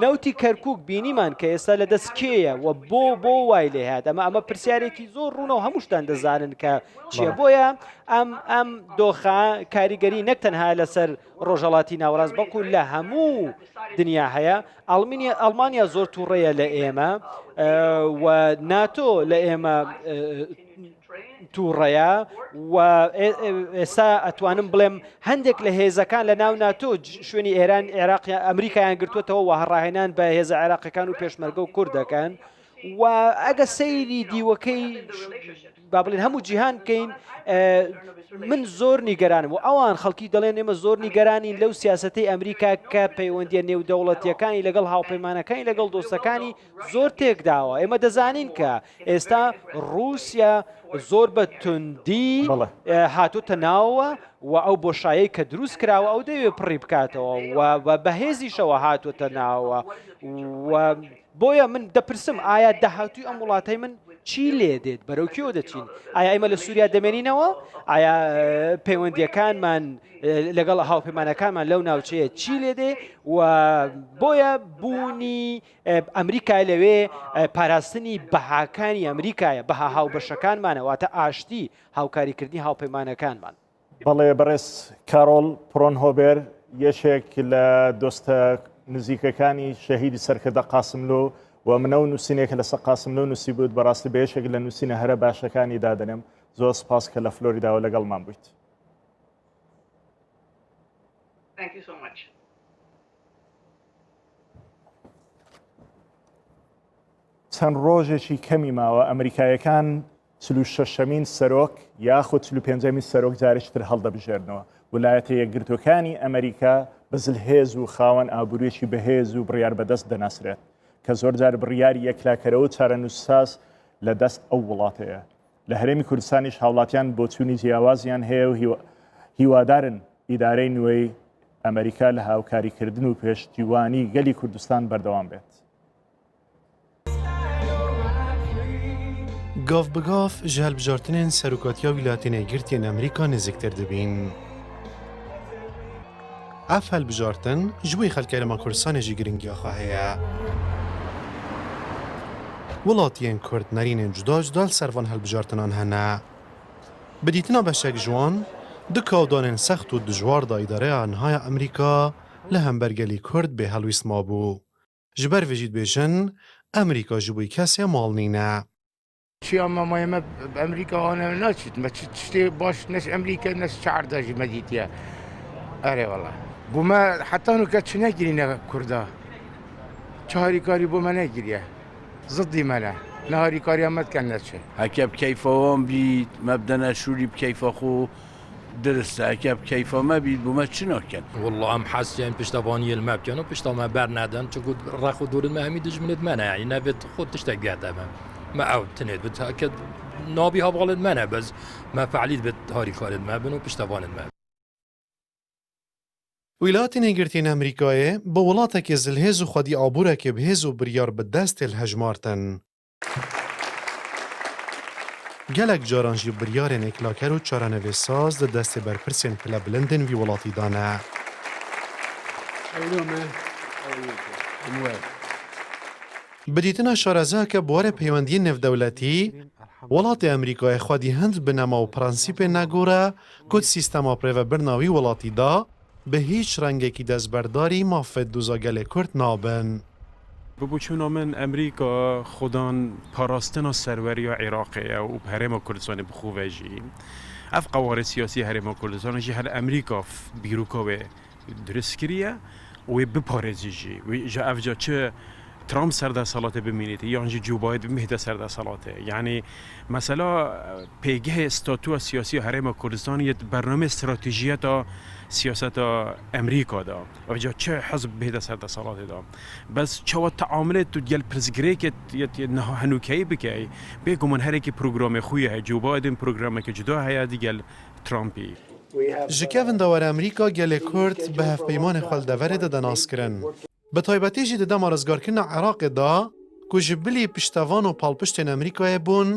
نەوتی کەرکووک بینیمان کە ئێستا لە دەست کێیە و بۆ وای لێ هات. ئەمە پرسیارێکی زۆر ڕوونە و هەمووشتان دەزانن کە چیە. بۆیە ئەم دۆخە کاریگەری نەک تەنها لەسەر ڕۆژهەڵاتی ناوەڕاست بەڵکو لە هەموو دنیا هەیە. ئەڵمانیا زۆر تووڕەیە لە ئێمە و ناتۆ لە ئێمە تووڕەیە و ئێستا ئەتوانم بڵێم هەندێک لە هێزەکان لە ناو ناتۆ شوێنی ئێران عێراق ئەمریکایان گرتوێتەوە و هەڕاهێنان بە هێزە عێراقیەکان و پێشمەرگە و کوردەکان. و ئەگە سەیری دیوەکەی با بڵێن هەموو جیهان بکەین من زۆر نیگەرانم و ئەوان خەڵکی دەڵێن ئێمە زۆر نیگەرانین لەو سیاسەتەی ئەمریکا کە پەیوەندیە نێودەوڵەتیەکانی لەگەڵ هاوپەیمانەکانی لەگەڵ دۆستەکانی زۆر تێکداوە. ئێمە دەزانین کە ئێستا ڕووسیا زۆر بە توندی هاتوتە ناوە و ئەو بۆشایی کە دروست کراوە ئەو دەوێت پڕی بکاتەوە و بەهێزیشەوە هاتوتە ناوە. و بۆیە من دەپرسم ئایا داهاتووی ئەم وڵاتەی من چی لێ دێت، بەرەو کێوە دەچێت؟ بچین ئایا ئێمە لە سووریا دەمێنینەوە ئایا پەیوەندیەکانمان لەگەڵ هاوپەیمانەکانمان لەو ناوچەیە چی لێ دێ و بۆیە بوونی ئەمریکا لەوێ پاراستنی بەهاکانی ئەمریکایە بەها هاوبەشەکانمانە واتە ئاشتی هاوکاریکردنی هاوپەیمانەکانمان. بەڵێ بەڕێز کارۆڵ پرۆنهۆبێر یەکێک لە دۆستە نزیکەکانی شەهیدی سەرکردە قاسملۆ و منە و نووسینێک لەسەر قاسملۆ نووسی بووت بەڕاستی بەیەشێک لە نووسینە هەرە باشەکانی دادەنێم زۆر سپاس کە لە فلۆریداوە لەگەڵمان بوویت. چەند ڕۆژێکی کەمی ماوە ئەمریکایەکان 46مین سەرۆک یاخود 45مین سەرۆک جارێکتر هەڵدەبژێرنەوە. ویلایەتە یەکگرتوەکانی ئەمریکا بەزلهێز و خاوەن ئابوووریەکی بەهێز و بڕیار بەدەست دەناسرێت کە زۆر جار بڕیاری یەکلاکەرەوە و چارەنووسساز لە دەست ئەو وڵاتەیە. لە هەرێمی کوردستانیش هاوڵاتیان بۆ چوونی جیاوازیان هەیە و هیوادارن ئیدارەی نوێی ئەمریکا لە هاوکاریکردن و پێشتیوانی گەلی کوردستان بەردەوام بێت. گاف بگاف ji hilbijartinên Serokatiya Wîlayetên Yekgirtiyên Amerîka nêzîktir dibîn. Ev hilbijartin ji bo xelkerema Kurdistanê jî giringiya xwe heye. Welatiyên Kurd nerînên cuda cuda li ser van hilbijartinan hene. Bi dîtina beşek ji wan, du kawdanên sext û dijwar da îdareya Nihaya Amerîka li hembergelî Kurd bê helwîst mabû. Ji ber vê jî dibêjin Amerîka ji bo kesê mal nîne. شي اما ما يما بامريكا انا ناشط ما تشتي باش ناس امريكا ناس شعر جي مديتيا اري والله بوما حتى انو كاتش ناجرينا كردا شهري كاري بوما ناجريا ضدي مانا نهاري كاري ما كان ناتشي هكا بكيفهم بيت مبدنا شوري بكيف اخو درس هكا بكيف ما بيت بوما شنو كان والله ام حاسين بيشتافاني الماب كانوا بيشتاف ما برنادن تقول راخو دور المهمي دج من دمنا يعني نبت خود تشتاق تمام ما عود تنيد بتأكد نابي هبغلد منه بس ما فعليت بتهاري خالد ما بنو بيشتافان ما Wîlayetên Yekgirtiyên Amerîkayê bi welatekê zilhêz û xwedî aburekê bihêz û biryar bi dest tê hejmartin. Gelek caran jî biryarên êklaker û çarenivêsaz di destê berpirsên pilebilindên vî welatî dane. Bi dîtina şarezeke bi warê peywendiyên navdewletî, welatê Amerîkayê xwedî hind bi nema û prensîpê negore ku sîstema prêvebirina wî welatî da bi hîç rengekî destberdarî mafet dûza gelê Kurd nabin. ببوچونا من امریکا خودان پاراستنا سروریya عراقیه و هرم کردستان بخوبه جی اف قوار سیاسی هرم کردستان جی هل امریکا بیروکا و درست کریه و بپارزی جی و جا افجا چه ترامپ سرده سالاته بمینید یعنی جو باید مهده سرده سالاته یعنی مثلا پیگه استاتو سیاسی هرم کردستان یه برنامه استراتژی تا سیاست امریکا دا و جا چه حزب بهده سرده سالاته دا بس چه تعاملات تو دیل پرزگریکت نه هنوکی بکی بگو من هر کی پروگرام خویه جو باید این پروگرامی که جدا هیا دیگل ترامپی Ji kevin dewar Amerîka gelê Kurd bi hevpeymanê xweldeverê de denazkirin. Bi taybetî jî di dema rizgarkirina Iraqê da ku ji bilî piştevan û palpiştên Amerîkayê bûn,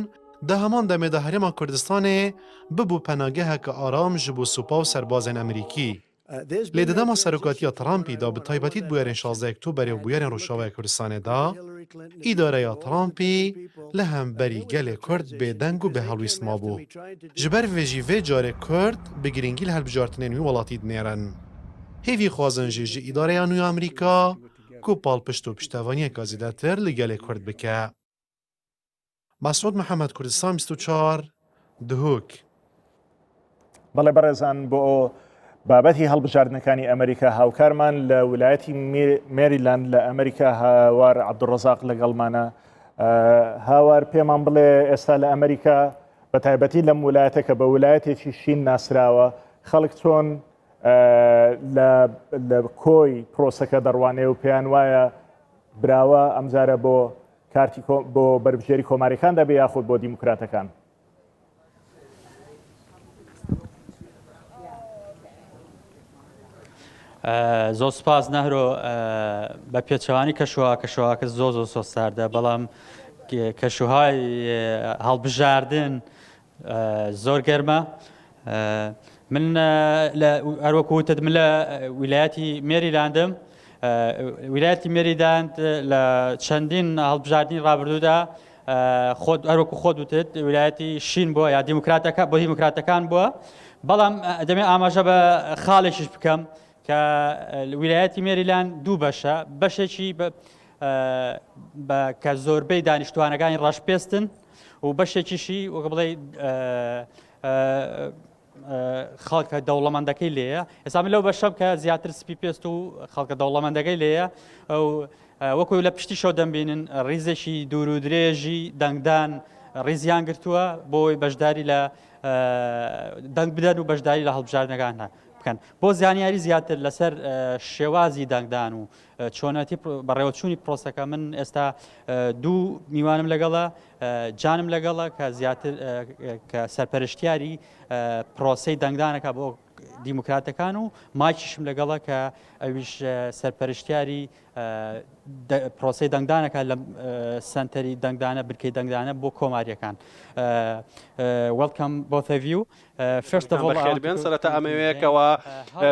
di heman demê de Herêma Kurdistanê bibû penageheke aram ji bo supa û serbazên Amerîkî. Lê di dema serokatiya Trumpî da bi taybetî bûyerên 16 Oktoberê û bûyerên Rojavayê Kurdistanê da, îdareya Trumpî li hemberî gelê Kurd bêdeng û bêhelwîst mabû. Ji ber vê jî vê carê Kurd bi girîngî li helbijartinên wî welatî dinêrin. Hêvî xwazin jî ji îdareya nû ya Amerîka ku palpişt û piştevaniyeka zêdetir li gelê Kurd bike. Mesud Mihemed Kurdistan 24 Duhok. بەڵێ بەڕێزان بۆ بابەتی هەڵبژاردنەکانی ئەمریکا هاوکارمان لە ویلایەتی مێریلاند لە ئەمریکا هاوار عەبدوڕەزاق لەگەڵمانە هاوار پێمان بڵێ ئێستا لە ئەمریکا بە تایبەتی لەم ویلایەتە کە بە ویلایەتێکی شین ناسراوە خەڵک چۆن لە کۆی پرۆسەکە دەڕوانێ و پێیان وایە براوە ئەمجارە بۆ کارتی بۆ بەربژێری کۆماریەکان دەبێ یاخود بۆ دیموکراتەکان. زۆر سپاس نەهرۆ بە پێچەوانی کەشوهاکە زۆر سۆساردە بەڵام کەشوهای هەڵبژاردن زۆر گەرمە من هەروەکوتت من لە ویلایەتی مێریلاندم ویلایەتی مێریلاند لە چەندین هەڵبژاردننی ڕابردوودا هەروەکو خۆت وتت ویلایەتی شین بووە یا بۆ دیموکراتەکان بووە بەڵام دەمێ ئاماژە بە خاڵێکیش بکەم کە ویلایەتی مێریلاند دوو بەشە بەشێکی کە زۆربەی دانیشتوانەکانی ڕەشپێستن و بەشێکیشی وەکە بڵێ خەڵکە دەوڵەمەندەکەی لێیە ئێستا من لەو بەشەم کە زیاتر سپی پێست و خەڵکە دەوڵەمەندەکەی لێیە وەکو لە پشتی شەو دەمبینن ڕیزێکی دوور و درێژی دەنگدان ڕیزیان گرتووە بۆی بەشداری لە دەنگ بدەن و بەشداری لە هەڵبژاردنەکان بکەن بۆ زانیاری زیاتر لەسەر شێوازی دەنگدان و چۆنەتی بەڕێوەچوونی پرۆسەکە من ئێستا دوو میوانم لەگەڵە جانم لەگەڵە کە زیاتر کە سەرپەرشتیاری پرۆسەی دەنگدانەکە بۆ دیموکراتەکان و ماچیشم لەگەڵە کە ئەویش سەرپەرشتیاری پرۆسەی دەنگدانەکە لە سنتەری دەنگدانە برکەی دەنگدانە بۆ کۆماریەکان وەلکەم both of you بەخێربێن سەرەتا ئەمەوەیەکەوە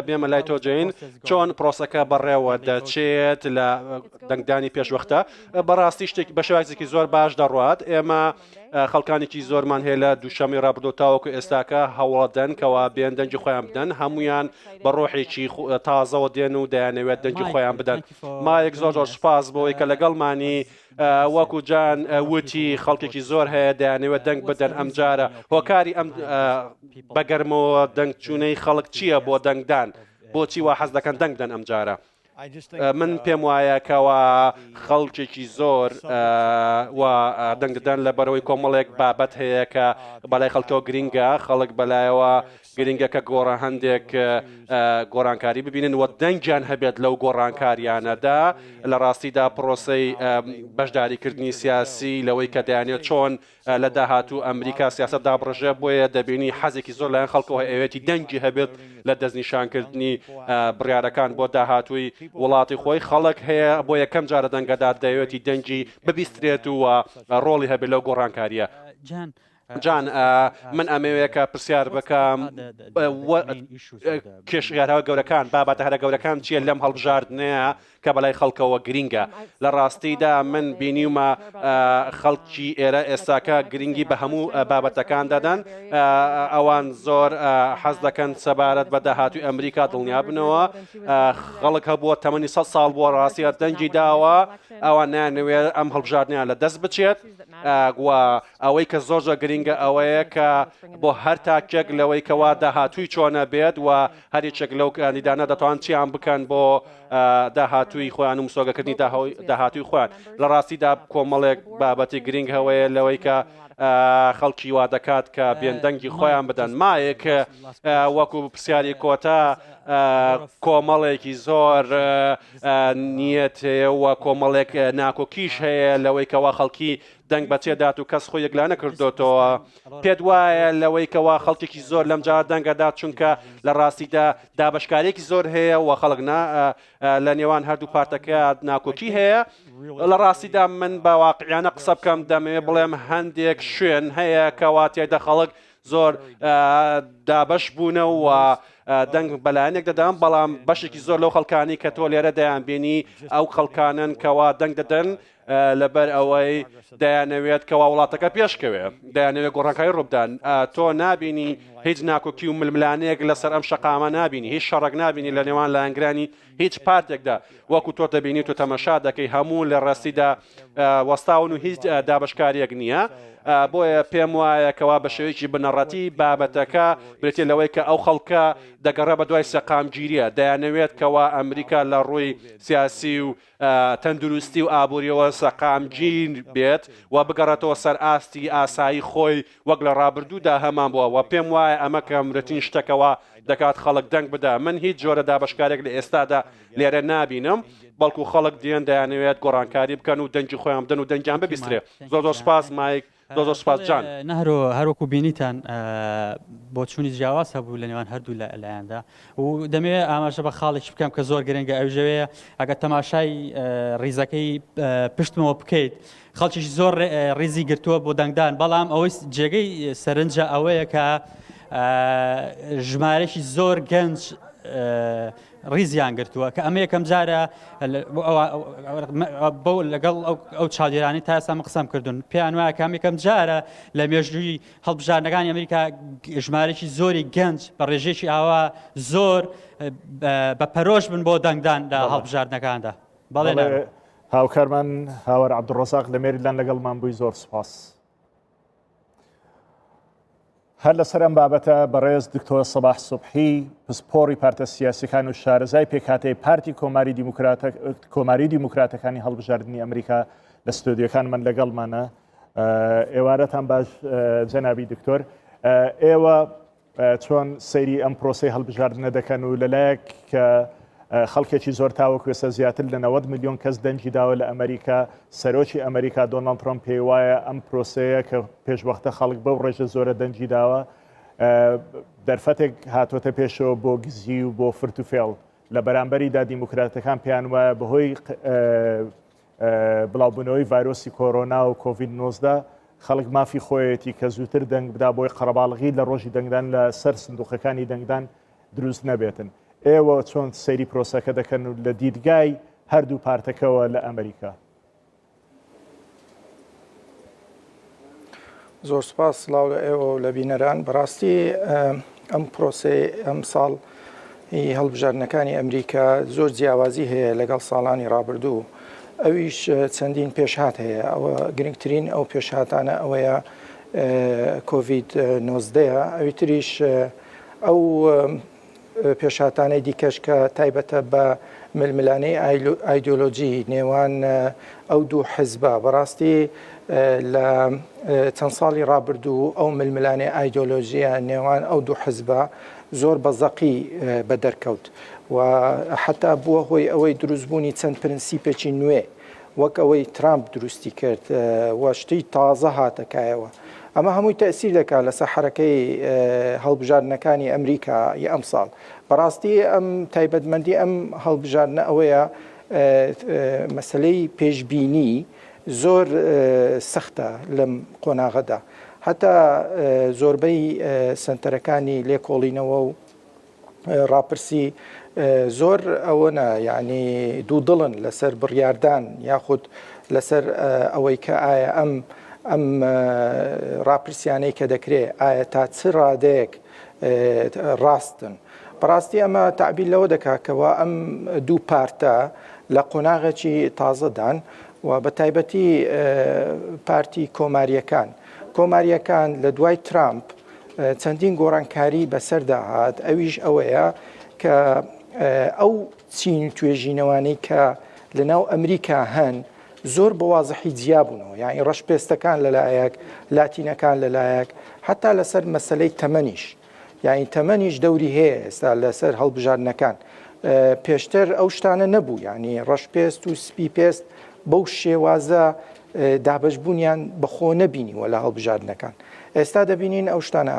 بێمە لای تۆجین چۆن پرۆسەکە بەڕێوە دەچێت لە دەنگدانی پێشوەختە بەڕاستی شتێکی بە شێوازێکی زۆر باش دەڕوات ئێمە خەڵکانێکی زۆرمان هەیە لە دووشەمەی ڕابردوو تاوەکو ئێستاکە هەوڵەدەن کەوا بێن دەنگی خۆیان بدەن هەمویان بە ڕۆحێکی تازەوە دێن و دەیانەوێت دەنگی خۆیان بدەن مایەک زۆر سوپاس بۆەوەی کە لەگەڵمانی وەکو جان وتی خەڵکێکی زۆر هەیە دەیانەوێت دەنگ بدەن ئەم جارە هۆکاری ئەم بەگەرمەوە دەنگچوونەی خەڵک چییە بۆ دەنگدان بۆچی وا حەز دەکەن دەنگ بدەن ئەم جارە من پێم وایە کەوا خەڵکێکی زۆر و دەنگدان لە بەرەوەی کۆمەڵێک بابەت هەیە کە بەلای خەڵکەوە گرینگە خەڵک بەلایەوە گرنگە کە گۆڕە هەندێک گۆڕانکاری ببینن و دەنگیان هەبێت لەو گۆڕانکاریانەدا لە ڕاستیدا پرۆسەی بەشداریکردنی سیاسی لەوەی کە دەیانێت چۆن لە داهاتوو ئەمریکا سیاست دابڕژێ بۆیە دەبینی حەزێکی زۆر لایەن خەڵکەوە ئەوێتی دەنگی هەبێت لە دەستنیشانکردنی بڕیارەکان بۆ داهاتووی وڵاتی خۆی خەڵک هەیە بۆ یەکەم جارە دەنگەدا دەیەوێتی دەنگی ببیسترێت و ڕۆڵی هەبێت لەو گۆڕانکاریە جان من ئەمەوەیەکە پرسیار بکەم کێشەگارەوە گەورەکان بابەتە هەرە گەورەکان چیە لەم هەڵبژاردنەیە کە بەلای خەڵکەوە گرینگە لە ڕاستیدا من بینیومە خەڵکی ئێرە ئێستاکە گرنگی بە هەموو بابەتەکان دەدەن ئەوان زۆر حەز دەکەن سەبارەت بە داهاتووی ئەمریکا دڵنیا بنەوە خەڵک هەبووە تەمەنی 100 ساڵ بۆ ڕاستیە دەنگی داوە ئەوان نانەوێت ئەم هەڵبژاردنیان لە دەست بچێت ئەوەی کە زۆر گرنگە ئەوەیە کە بۆ هەر تاکێک لەوەی کەوا داهاتووی چۆنە بێت و هەریچێک لەو کاندیدانە دەتوان چیان بکەن بۆ داهاتووی خۆیان و مسۆگەکردنی داهاتووی خۆیان لە ڕاستیدا کۆمەڵێک بابەتی گرنگ هەوەیە لەوەی کە خەڵکی وا دەکات کە بێندەنگی خۆیان بدەن مایەک وەکو پرسیاری کۆتا کۆمەڵێکی زۆر نیەت هەیە و کۆمەڵێک ناکۆکیش هەیە لەوەی کەوا خەڵکی دەنگ بەچێدات و کەس خۆی یەکلا نەکردوتەوە پێت وایە لەوەی کەوا خەڵکێکی زۆر لەم جار دەنگەدات چونکە لە ڕاستیدا دابشکارێکی زۆر هەیە و خەڵک لە نێوان هەردوو پارتەکە ناکۆکی هەیە لە ڕاستیدا من بە واقعیانە قسە بکەم دەمەوێت بڵێم هەندێک شوێن هەیە کەوا تێدا خەڵک زۆر دابش بوونە و دەنگ بەلایەنێک دەدەم بەڵام بەشێکی زۆر لەو خەڵکانی کە تۆ لێرە دەیان بینی ئەو خەڵکانن کەوا دەنگ دەدەن لەبەر ئەوەی دەیانەوێت کەوا وڵاتەکە پێشکەوێ دەیانەوێت گۆڕانکاری ڕووبدان تۆ نابینی هیچ ناکۆکی و ململانەیەک لەسەر ئەم شەقامە نابینی هیچ شەڕێک نابینی لە نێوان لایەنگرانی هیچ پارتێکدا وەکو تۆ دەبینی و تەمەشا دەکەی هەموو لە ڕاستیدا وەستاون و هیچ دابشکاریەک نییە بۆیە پێم وایە کەوا بە شێوەیەکی بنەڕەتی بابەتەکە برێتی لەوەی کە ئەو خەڵکە دەگەڕە بە دوای سەقامگیریە دەیانەوێت کەوا ئەمریکا لە ڕووی سیاسی و تەندروستی و ئابوووریەوە سەقامگیر بێت و بگەڕێتەوە سەر ئاستی ئاسایی خۆی وەک لە ڕابردوودا هەمان بووە و پێم وایە ئەمە کە مرەتین شتەکەەوە دەکات خەڵک دەنگ بدا من هیچ جۆرە دابشکارێک لە ئێستادا لێرە نابینم بەڵکو خەڵک دیێن دەیانەوێت گۆڕانکاری بکەن و دەنگی خۆیان بدەن و دەنگیان ببیسترێ زۆر سپاس مایک زۆر سپاس جان نهرۆ هەروەکو بینیتان بۆ چوونی جیاواز هەبوو لە نێوان هەردوو لایەندا و دەمەوێت ئاماژە بە خاڵێکی بکەم کە زۆر گرنگە ئەوژەوەیە ئەگە تەماشای ڕیزەکەی پشتمەوە بکەیت خەڵکیش زۆر ڕیزی گرتووە بۆ دەنگدان بەڵام ئەوەی جێگەی سەرنجە ئەوەیە کە ژمارەی زۆر گەنج ڕیزیان گرتووە کە ئەمە یەکەم جارە لەگەڵ ئەو چاودێرانی تا ئێستا قسەم کردوون پێیان وایە کام یەکەم جارە لە مێژووی هەڵبژاردنەکانی ئەمریکا ژمارەی زۆری گەنج بە ڕێژێکی ئاوا زۆر بە پەرۆش بن بۆ دەنگدان لە هەڵبژاردنەکاندا بەڵێ هاوکارمان هاوار عەبدوڕەزاق لە مێریلان لەگەڵمان بووی زۆر سپاس. هەر لەسەر ئەم بابەتە بەڕێز دکتۆر سەباح سوبحی پسپۆڕی پارتە سیاسیەکان و شارەزای پێکهاتەی پارتی کۆماری دیموکراتەکانی هەڵبژاردننی ئەمریکا لە ستۆدیۆکان من لەگەڵمانە. ئێوارەتان باش جەنابی دکتۆر، ئێوە چۆن سەیری ئەم پرۆسەی هەڵبژاردنە دەکەن و لەلایەک کە خەڵکێکی زۆر تاوەکوێسە زیاتر لە 90 میلیۆن کەس دەنگی داوە لە ئەمریکا، سەرۆکی ئەمریکا دۆناڵد ترۆمپ پێی وایە ئەم پرۆسەیە کە پێشوەختە خەڵک بەو ڕێژە زۆرە دەنگی داوە دەرفەتێک هاتوۆتە پێشەوە بۆ گزی و بۆ فرت و فێڵ لە بەرامبەریدا دیموکراتەکان پێیان وایە بەهۆی بڵاوبوونەوەی ڤایرۆسی کۆرۆنا و کۆڤید 19 خەڵک مافی خۆیەتی کە زووتر دەنگ بدا بۆی قەرەباڵغی لە ڕۆژی دەنگدان لە سەر سندوقەکانی دەنگدان دروست نەبێتن. ئێوە چۆن سەیری پرۆسەکە دەکەن و لە دیدگای هەردوو پارتەکەوە لە ئەمریکا؟ زۆر سپاس سڵاو لە ئێوە و لە بینەران. بەڕاستی ئەم پرۆسەی ئەم ساڵ هەڵبژاردنەکانی ئەمریکا زۆر جیاوازی هەیە لەگەڵ ساڵانی ڕابردوو. ئەویش چەندین پێشهات هەیە. ئەوە گرنگترین ئەو پێشهاتانە ئەوەیە کۆڤید 19 ئەوی تریش ئەو پێشهاتانەی دیکەش کە تایبەتە بە ململانەی ئایدۆلۆجی نێوان ئەو دوو حزبە. بەڕاستی لە چەند ساڵی ڕابردوو ئەو ململانەی ئایدۆلۆژیە نێوان ئەو دوو حزبە زۆر بەزەقی بە دەرکەوت و حتا بووە هۆی ئەوەی دروستبوونی چەند پرنسیپێکی نوێ وەک ئەوەی ترامپ دروستی کرد و شتەی تازە هاتەکایەوە. ئەمە هەمووی تەئسیر دەکات لەسەر حرەکەی هەڵبژاردنەکانی ئەمریکا ئەم ساڵ. بەڕاستی ئەم تایبەتمەندی ئەم هەڵبژاردنە ئەوەیە مەسلەی پێشبینی زۆر سەختە لەم قۆناغەدا. هەتا زۆربەی سنتەرەکانی لێکۆڵینەوە و ڕاپرسی زۆر ئەوەنە یعنی دوو دڵن لەسەر بڕیاردان یاخود لەسەر ئەوەی کە ئایا ئەم ڕاپرسیانەی کە دەکرێت ئایا تا چ ڕادەیەک ڕاستن. بەڕاستی ئەمە تعبیل لەوە دەکاتکەوە ئەم دوو پارتە لە قۆناغێکی تازەدان و بە تایبەتی پارتی کۆماریەکان لە دوای ترامپ چەندین گۆڕانکاری بەسەردا هات. ئەویش ئەوەیە کە ئەو چین توێژینەوانەی کە لەناو ئەمریکا هەن زۆر بەوازحی جیابوونەوە، یعنی ڕەشپێستەکان لەلایەک، لاتینەکان لەلایەک، هەتا لەسەر مەسلەی تەمەنیش، یعنی تەمەنیش دەوری هەیە ئێستا لەسەر هەڵبژاردنەکان. پێشتر ئەو شتانە نەبوو، یعنی ڕەشپێست و سپی پێست بەو شێوازە دابەشبوونیان بەخۆ نەبینیوە لە هەڵبژاردنەکان. ئێستا دەبینین ئەو شتانە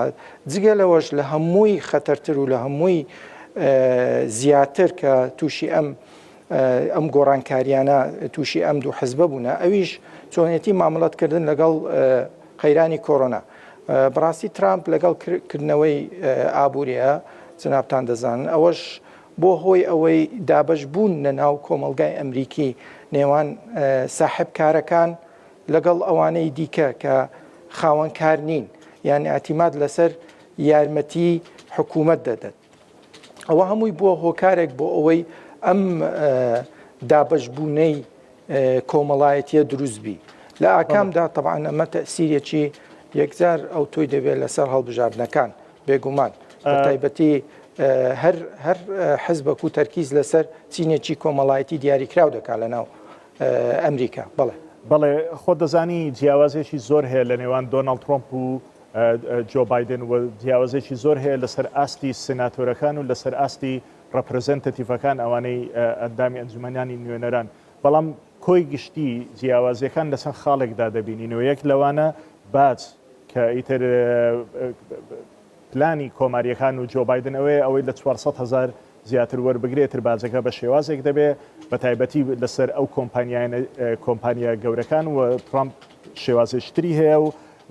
جگە لەوەش لە هەمووی خەتەرتر و لە هەمووی زیاتر کە تووشی ئەم گۆڕانکاریانە تووشی ئەم دوو حزبە بوونە، ئەویش چۆنێتی مامەڵەتکردن لەگەڵ قەیرانی کۆرۆنا. بەڕاستی ترامپ لەگەڵ کردنەوەی ئابوووریە جنابتان دەزانن ئەوەش بۆ هۆی ئەوەی دابەش بوون لە ناو کۆمەلگای ئەمریکی نێوان ساحب کارەکان لەگەڵ ئەوانەی دیکە کە خاوەنکار نین، یان ئاعتیماد لەسەر یارمەتی حکوومەت دەدەن. ئەوە هەمووی بووە هۆکارێک بۆ ئەوەی ئەم دابەشبوونەی کۆمەڵایەتیە دروستبی. لە ئاکامدا طبعاً ئەمە تەئسیرێکی یەکجار ئەو تۆی دەبێت لەسەر هەڵبژاردنەکان بێگومان بە تایبەتی هەر حزبەک و تەرکیز لەسەر چینێکی کۆمەڵایەتی دیاریکراو دەکات لە ناو ئەمریکا. بەڵێ خۆ دەزانی جیاوازێکی زۆر هەیە لە نێوان دۆناڵد ترۆمپ و جۆ بایدن و جیاوازێکی زۆر هەیە لەسەر ئاستی سناتۆرەکان و لەسەر ئاستی ڕەپرزەنتەتیڤەکان ئەوانەی ئەندامی ئەنجومەنیانی نوێنەران. بەڵام هۆی گشتی جیاوازیەکان لەسەر خاڵێکدا دەبینینەوە یەک لەوانە باج کە ئیتر پلانی کۆماریەکان و جۆ بایدن ئەوەی لە 400,000 زیاتر وەربگرێتتر باجەکە بە شێوازێک دەبێت بە تایبەتی لەسەر ئەو کۆمپانیا گەورەکان و ترامپ شێوازشتری هەیە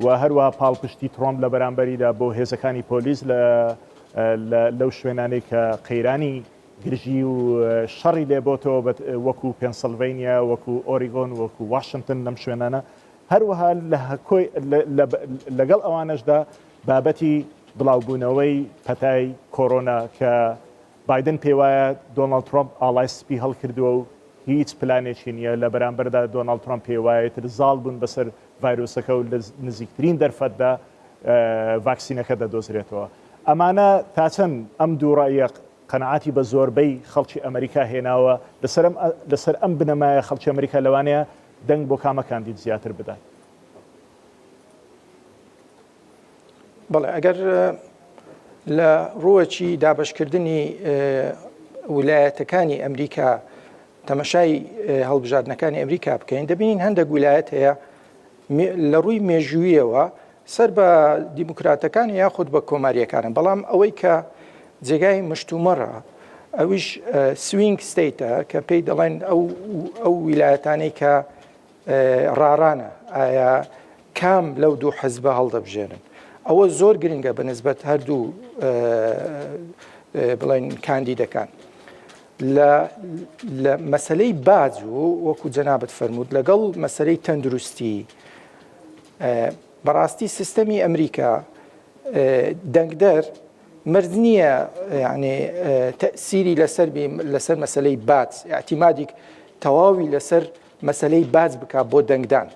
و هەروە پاڵپشتی ترۆمپ لە بەرامبەریدا بۆ هێزەکانی پۆلیس لەو شوێنانەی کە قەیرانی گرژی و شەڕی لێبۆتەوە وەکو پێنسلڤینیا وەکو ئۆریگۆن وەکو واشنگتن لەم شوێنانە هەروەها لەگەڵ ئەوانەشدا بابەتی بڵاوبوونەوەی پەتای کۆرۆنا کە بایدن پێ وایە دۆناڵد ترۆمپ ئاڵای سپی هەڵکردووە و هیچ پلانێکی نییە لە بەرامبەردا دۆناڵد ترۆمپ پێ وایەتر زاڵ بوون بەسەر ڤایرۆسەکە و لە نزیکترین دەرفەتدا ڤاکسینەکە دەدۆزرێتەوە. ئەمانە تا چەند ئەم دووڕایە قەنەعاتی بە زۆربەی خەڵکی ئەمریکا هێناوە لەسەر ئەم بنەمایە خەڵکی ئەمریکا لەوانەیە دەنگ بۆ کامە کاندید زیاتر بدات. بەڵێ ئەگەر لە ڕووەکی دابشکردنی ویلایەتەکانی ئەمریکا تەمەشای هەڵبژاردنەکانی ئەمریکا بکەین دەبینین هەندێک ویلایەت هەیە لە ڕووی مێژوویەوە سەر بە دیموکراتەکان یاخود بە کۆماریەکانن بەڵام ئەوەی کە جێگای مشتومەڕە ئەویش سوینگ ستیتە کە پێی دەڵێن ئەو ویلایەتانەی کە ڕارانە ئایا کام لەو دوو حزبە هەڵدەبژێنن ئەوە زۆر گرنگە بەنسبەت هەردوو بڵێن کاندیدەکان لە مەسلەی باج و وەکو جەنابەت فەرموود لەگەڵ مەسلەی تەندروستی بەڕاستی سیستەمی ئەمریکا دەنگدەر مرد نییە یعنی تەسیری لەسەر مەسلەی باج اعتیمادێک تەواوی لەسەر مەسلەی باج بکات بۆ دەنگدان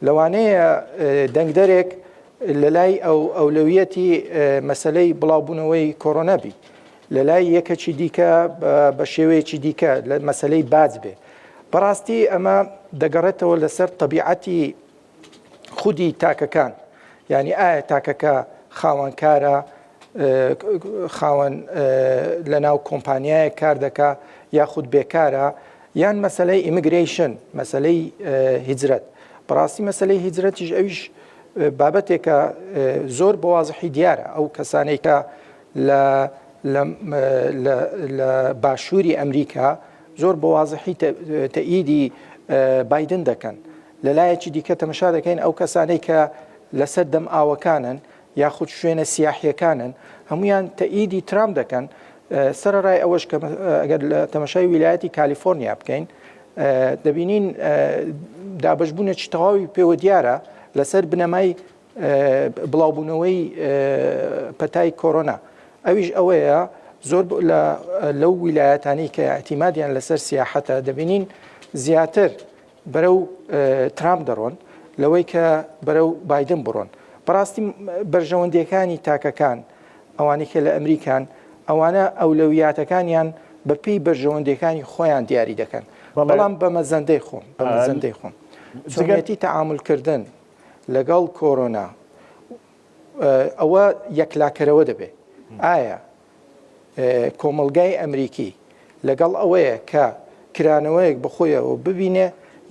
لەوانەیە دەنگدەرێک لە لای ئەولەویەتی مەسلەی بڵاوبوونەوەی کۆرۆنەبی لە لای یەکەکی دیکە بە شێوەیەکی دیکە لە مەسلەی باج بێ بەڕاستی ئەمە دەگەڕێتەوە لەسەر طبیعەتی خودی تاکەکان یعنی ئایا تاکەکە خاوەنکارە خاوەن لە ناو کۆمپانیایە کار دەکا یاخود بێکارە یان مەسلەی ئیمیگریشن مەسلەی هیجرەت بەڕاستی مەسلەی هیجرەتیش ئەویش بابەتێکە زۆر بەوازحی دیارە ئەو کەسانەی کە لە باشووری ئەمریکا زۆر بەوازحی تەئیدی بایدن دەکەن لەلایەکی دیکە تەمەشا دەکەین ئەو کەسانەی کە لەسەر دەم ئاوەکانن یاخود شوێنە سیاحیەکانن هەمویان تەئیدی ترامپ دەکەن سەرڕای ئەوەش کە ئەگەر لە تەمەشای ویلایەتی کالیفۆرنیا بکەین دەبینین دابشبوونێکی تەواوی پێوە دیارە لەسەر بنەمای بڵاوبوونەوەی پەتای کۆرۆنا ئەویش ئەوەیە زۆر لەو ویلایەتانی کە ئەتیمادیان لەسەر سیاحەتە دەبینین زیاتر بەرەو ترامپ دەڕۆن لەوەی کە بەرەو بایدن بڕۆن بەڕاستی بەرژەوەندیەکانی تاکەکان ئەوانەی کە لە ئەمریکان ئەوانە ئەولەویاتەکانیان بەپێی بەرژەوەندیەکانی خۆیان دیاری دەکەن بەڵام بە مەزەندەی خۆم جۆنیەتی تەعاملکردن لەگەڵ کۆرۆنا ئەوە یەکلاکەرەوە دەبێت ئایا کۆمەلگای ئەمریکی لەگەڵ ئەوەیە کە کرانەوەیەک بخۆیەوە ببینێ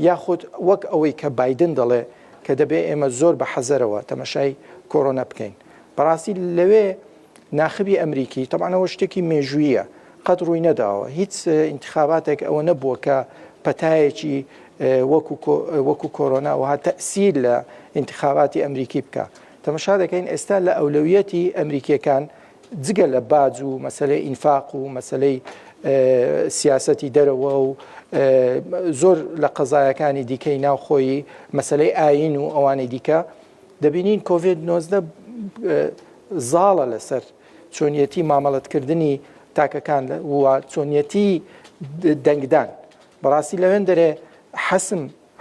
یاخود وەک ئەوەی کە بایدن دەڵێ کە دەبێت ئێمە زۆر بە حەزەرەوە تەمەشای کۆرۆنا بکەین بەڕاستی لەوێ ناخبی ئەمریکی تەبانەوە شتێکی مێژوویە قەت ڕووی نەداوە هیچ انتخاباتێک ئەوە نەبووە کە پەتایەکی وەکو کۆرۆنا وها تەسیر لە انتخاباتی ئەمریکی بکە تەمەشا دەکەین ئێستا لە ئەولەویەتی ئەمریکیەکان جگە لە باج و مەسلەی ئینفاق و مەسلەی سیاسەتی دەرەوە و زۆر لە قەزایەکانی دیکەی ناوخۆیی مەسلەی ئاین و ئەوانەی دیکە دەبینین کۆڤید 19 زاڵە لەسەر چۆنیەتی مامەڵەتکردنی تاکەکان و چۆنیەتی دەنگدان بەڕاستی لەوێن دەرێ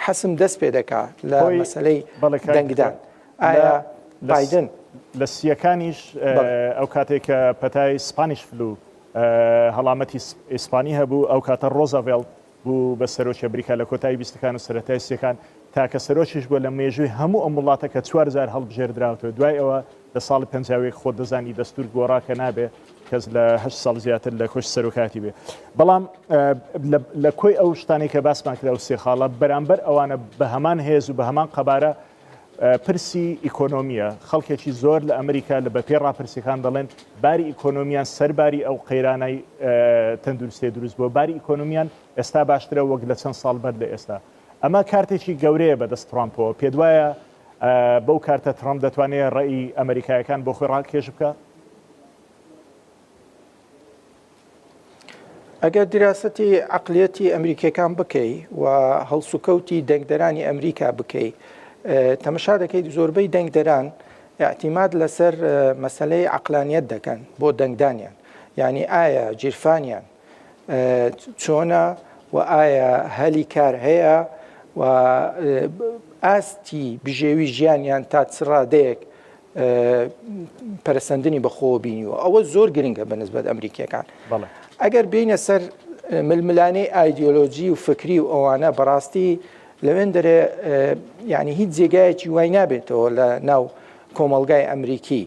حەسم دەست پێ دەکا لە مەسلەی دەنگدان ئایا بایدن لە سیەکانیش ئەو کاتێک کە پەتای سپانیش فلو هەڵامەتی ئیسپانی هەبوو ئەو کاتە ڕۆزاڤێڵ بوو بە سەرۆکی ئەمریکا لە کۆتایی بیستەکان و سەرەتای سیەکان تاکە سەرۆکیش بووە لە مێژووی هەموو ئەم وڵاتە کە 4000 هەڵبژێردراوەوە دوای ئەوە لە ساڵی 50 خۆ دەزانی دەستور گۆڕاکە نابێ کەس لە 8 ساڵ زیاتر لە کۆش سەرۆکاتی بێ بەڵام لە کۆی ئەو شتانی کە باسمان کرا و سێ خاڵە بەرامبەر ئەوانە بە هەمان هێز و بە هەمان قەبارە پرسی ئیکۆنۆمیە خەڵکێکی زۆر لە ئەمریکا لە بەپێ ڕاپرسیەکان دەڵێن باری ئیکۆنۆمیان سەرباری ئەو قەیرانەی تەندروستی دروست بۆ باری ئیکۆنۆمیان ئێستا باشترە وەک لە چەند ساڵ بەر لە ئێستا ئەمە کارتێکی گەورەیە بەدەست ترامپەوە پێ وایە بەو کارتە ترامپ دەتوانێت ڕێی ئەمریکایەکان بۆ خۆی ڕاکێش بکە ئەگەر دراسەتی عقلەتی ئەمریکەکان بکەی و هەڵسوکەوتی دەنگدەرانی ئەمریکا بکەی تەمەشا دەکەیت زۆربەی دەنگدەران اعتیماد لەسەر مەسلەی عقلانیەت دەکەن بۆ دەنگدانیان یعنی ئایا جیرفانیان چۆنە و ئایا هەلی کار هەیە و ئاستی بژێوی ژیانیان تا چڕادەیەک پەرسەندنی بەخۆ بینیوە ئەوە زۆر گرنگە بەنسبەت ئەمریکیەکان ئەگەر بینە سەر ململانەی ئایدۆلۆژی و فکری و ئەوانە بەڕاستی لەوێن دەرێ ینی هیچ جێگایەکی وای نابێتەوە لە ناو کۆمەلگای ئەمریکی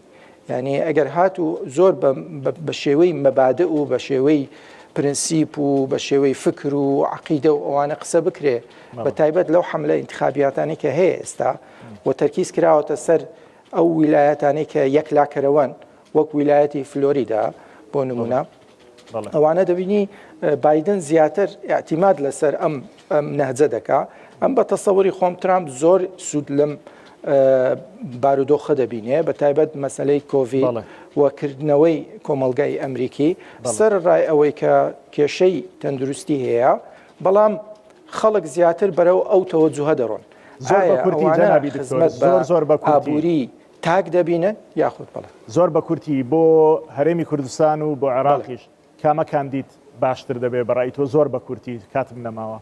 ینی ئەگەر هات و زۆر بە شێوەی مەبادە و بە شێوەی پرنسیپ و بە شێوەی فکر و عقیدە و ئەوانە قسە بکرێ بە تایبەت لەو حملە ئینتخابیاتانی کە هەیە ئێستا و تەرکیز کراوەتە سەر ئەو ویلایەتانی کە یەک لاکەرەوەن وەک ویلایەتی فلۆریدا بۆ نمونە ئەوانە دەبینی بایدن زیاتر اعتیماد لەسەر ئەم نەهجە دەکا ئەم بە تەسەوری خۆم ترامپ زۆر سوود لەم بارودۆخە دەبینێ بە تایبەت مەسلەی کۆڤید وەکردنەوەی کۆمەلگای ئەمریکی سەر ڕای ئەوەی کە کێشەی تەندروستی هەیە بەڵام خەڵک زیاتر بەرەو ئەو تەوەجوهە دەڕۆن زۆر بە ئابووری تاک دەبینن یاخود بڵێ زۆر بە کورتی بۆ هەرێمی کوردستان و بۆ عێراقیش کامەکان دیت باشتر دەبێت بەڕای تۆ زۆر بە کورتی کاتم نەماوە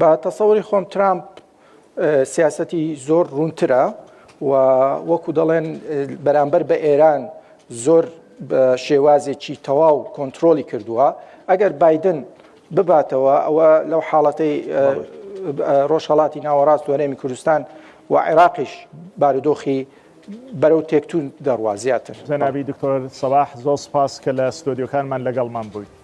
بە تەسەوری خۆم ترامپ سیاسەتی زۆر ڕوونترە و وەکو دەڵێن بەرامبەر بە ئێران زۆر بە شێوازێکی تەواو کۆنتترۆلی کردووە ئەگەر بایدن بباتەوە ئەوە لەو حاڵەتەی ڕۆژهەڵاتی ناوەڕاست و هەرێمی کوردستان و عێراقیش بارودۆخی بەرەو تێکتون دەڕوا زیاتر جەنابی دکتۆر سەباح زۆر سپاس کە لە ستۆدیۆکانمان لەگەڵمان بوویت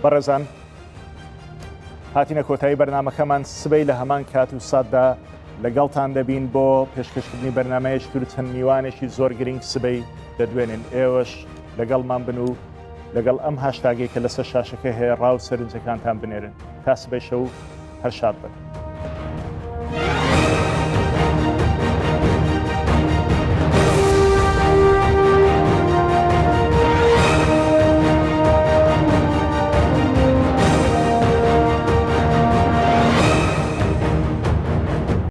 بەڕێزان هاتینە کۆتایی بەرنمەکەمان سبەی لە هەمان کات و ساتدا لەگەڵتان دەبین بۆ پێشکەشکردنی بەرنمەیەش تر چەند میوانێکی زۆر گرنگ سبەی دەدوێنن ئێوەش لەگەڵمان بن و لەگەڵ ئەم هاشتاگەی کە لەسەر شاشەکە هەیە ڕاو سەرنجەکانتان بنێرن تا سبەی شەو هەر شاد بن.